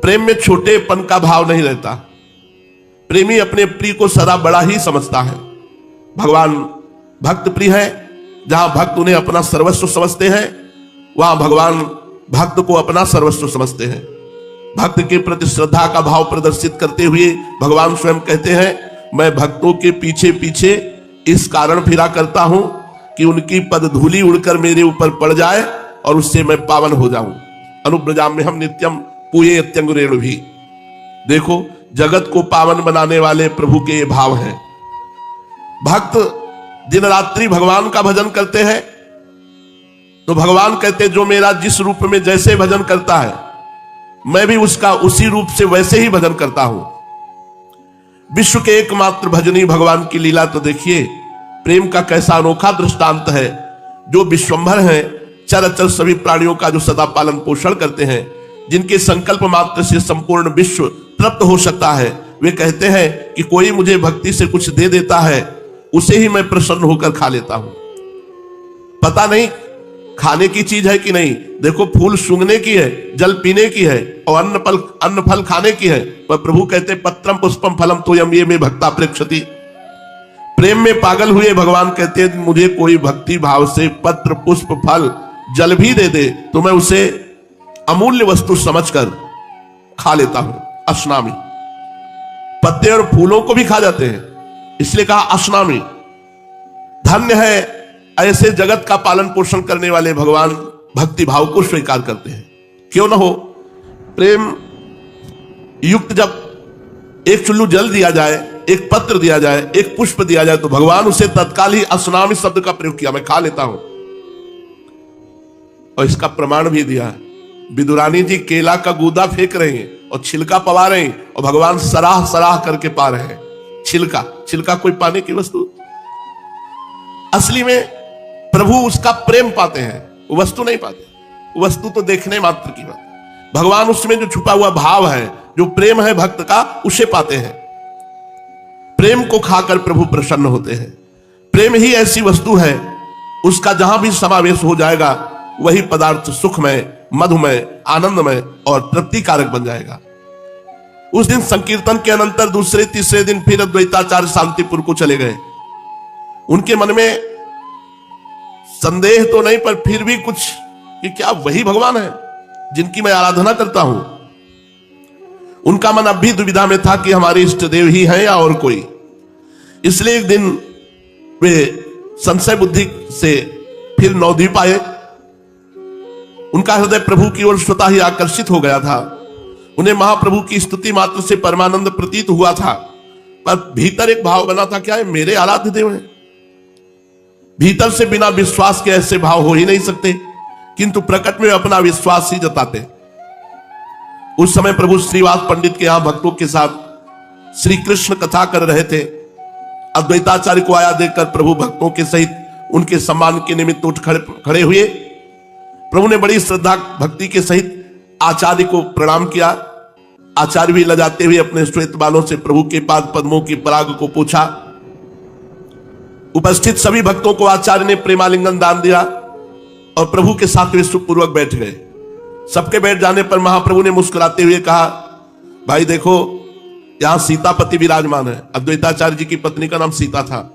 प्रेम में छोटेपन का भाव नहीं रहता। प्रेमी अपने प्रिय को सदा बड़ा ही समझता है। भगवान भक्त प्रिय है। जहां भक्त उन्हें अपना सर्वस्व समझते हैं, वहां भगवान भक्त को अपना सर्वस्व समझते हैं। भक्त के प्रति श्रद्धा का भाव प्रदर्शित करते हुए भगवान स्वयं कहते हैं, मैं भक्तों के पीछे पीछे इस कारण फिरा करता हूं कि उनकी पद धूलि उड़कर मेरे ऊपर पड़ जाए और उससे मैं पावन हो जाऊं। अनुब्रजाम में हम नित्यम पूये अत्यंगुरेणु भी। देखो, जगत को पावन बनाने वाले प्रभु के ये भाव हैं। भक्त दिन रात्रि भगवान का भजन करते हैं, तो भगवान कहते, जो मेरा जिस रूप में जैसे भजन करता है, मैं भी उसका उसी रूप से वैसे ही भजन करता हूं। विश्व के एकमात्र भजनी भगवान की लीला तो देखिए, प्रेम का कैसा अनोखा दृष्टांत है। जो विश्वंभर हैं, चराचर सभी प्राणियों का जो सदा पालन पोषण करते हैं, जिनके संकल्प मात्र से संपूर्ण विश्व तृप्त हो सकता है, वे कहते हैं कि कोई मुझे भक्ति से कुछ दे देता है, उसे ही मैं प्रसन्न होकर खा लेता हूं। पता नहीं खाने की चीज है कि नहीं। देखो, फूल सूंघने की है, जल पीने की है, और अन्न फल खाने की है, पर प्रभु कहते पत्रम पुष्पम फलम तोयम ये में भक्ता प्रेक्षति। प्रेम में पागल हुए भगवान कहते, मुझे कोई भक्ति भाव से पत्र पुष्प फल जल भी दे दे तो मैं उसे अमूल्य वस्तु समझकर खा लेता हूं। अश्नामी, पत्ते और फूलों को भी खा जाते हैं, इसलिए कहा अश्नामी। धन्य है ऐसे जगत का पालन पोषण करने वाले भगवान भक्ति भाव को स्वीकार करते हैं। क्यों ना हो, प्रेम युक्त जब एक चुल्लू जल दिया जाए, एक पत्र दिया जाए, एक पुष्प दिया जाए, तो भगवान उसे तत्काल ही अश्नामी शब्द का प्रयोग किया, मैं खा लेता हूं। और इसका प्रमाण भी दिया है। विदुरानी जी केला का गूदा फेंक रहे हैं और छिलका पवा रहे हैं, और भगवान सराह सराह करके पा रहे हैं। छिलका कोई पाने की वस्तु? असली में प्रभु उसका प्रेम पाते हैं, वो वस्तु नहीं पाते। वस्तु तो देखने मात्र की बात। भगवान उसमें जो छुपा हुआ भाव है, जो प्रेम है भक्त का, उसे पाते हैं। प्रेम को खाकर प्रभु प्रसन्न होते हैं। प्रेम ही ऐसी वस्तु है, उसका जहां भी समावेश हो जाएगा, वही पदार्थ सुखमय, मधुमय, आनंदमय और तृप्तिकारक बन जाएगा। उस दिन संकीर्तन के अनंतर दूसरे तीसरे दिन फिर अद्वैताचार्य शांतिपुर को चले गए। उनके मन में संदेह तो नहीं, पर फिर भी कुछ कि क्या वही भगवान है जिनकी मैं आराधना करता हूं। उनका मन अब भी दुविधा में था कि हमारे इष्ट देव ही हैं या और कोई। इसलिए एक दिन वे संशय बुद्धि से फिर नवद्वीप आए। उनका हृदय प्रभु की ओर स्वतः ही आकर्षित हो गया था। उन्हें महाप्रभु की स्तुति मात्र से परमानंद प्रतीत हुआ था, पर भीतर एक भाव बना था, क्या है मेरे आराध्य देव हैं। भीतर से बिना विश्वास के ऐसे भाव हो ही नहीं सकते, किंतु प्रकट में अपना विश्वास ही जताते। उस समय प्रभु श्रीवास पंडित के यहां भक्तों के साथ श्री कृष्ण कथा कर रहे थे। अद्वैताचार्य को आया देखकर प्रभु भक्तों के सहित उनके सम्मान के निमित्त उठ खड़े हुए। प्रभु ने बड़ी श्रद्धा भक्ति के सहित आचार्य को प्रणाम किया। आचार्य भी लजाते हुए अपने श्वेत बालों से प्रभु के पाद पद्मों की पराग को पूछा। उपस्थित सभी भक्तों को आचार्य ने प्रेमालिंगन दान दिया और प्रभु के साथ वे सुखपूर्वक बैठ गए। सबके बैठ जाने पर महाप्रभु ने मुस्कुराते हुए कहा, भाई देखो, यहां सीतापति विराजमान है। अद्वैताचार्य जी की पत्नी का नाम सीता था।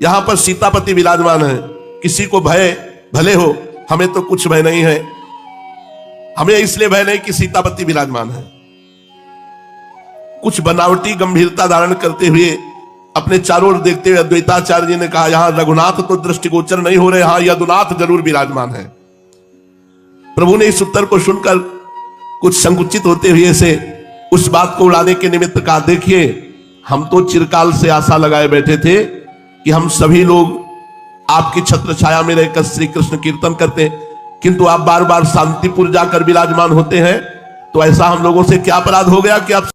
यहां पर सीतापति विराजमान है। किसी को भय भले हो, हमें तो कुछ भय नहीं है। हमें इसलिए भय नहीं कि सीतापति विराजमान है। कुछ बनावटी गंभीरता धारण करते हुए अपने चारों ओर देखते हुए अद्वैताचार्य जी ने कहा, यहां रघुनाथ तो दृष्टिगोचर नहीं हो रहे, यहां यदुनाथ जरूर विराजमान है। प्रभु ने इस उत्तर को सुनकर कुछ संकुचित होते हुए से उस बात को उड़ाने के निमित्त कहा, देखिए, हम तो चिरकाल से आशा लगाए बैठे थे कि हम सभी लोग आपकी छत्र छाया में रहकर श्री कृष्ण कीर्तन करते, किंतु आप बार बार शांतिपुर जाकर विराजमान होते हैं, तो ऐसा हम लोगों से क्या अपराध हो गया कि आप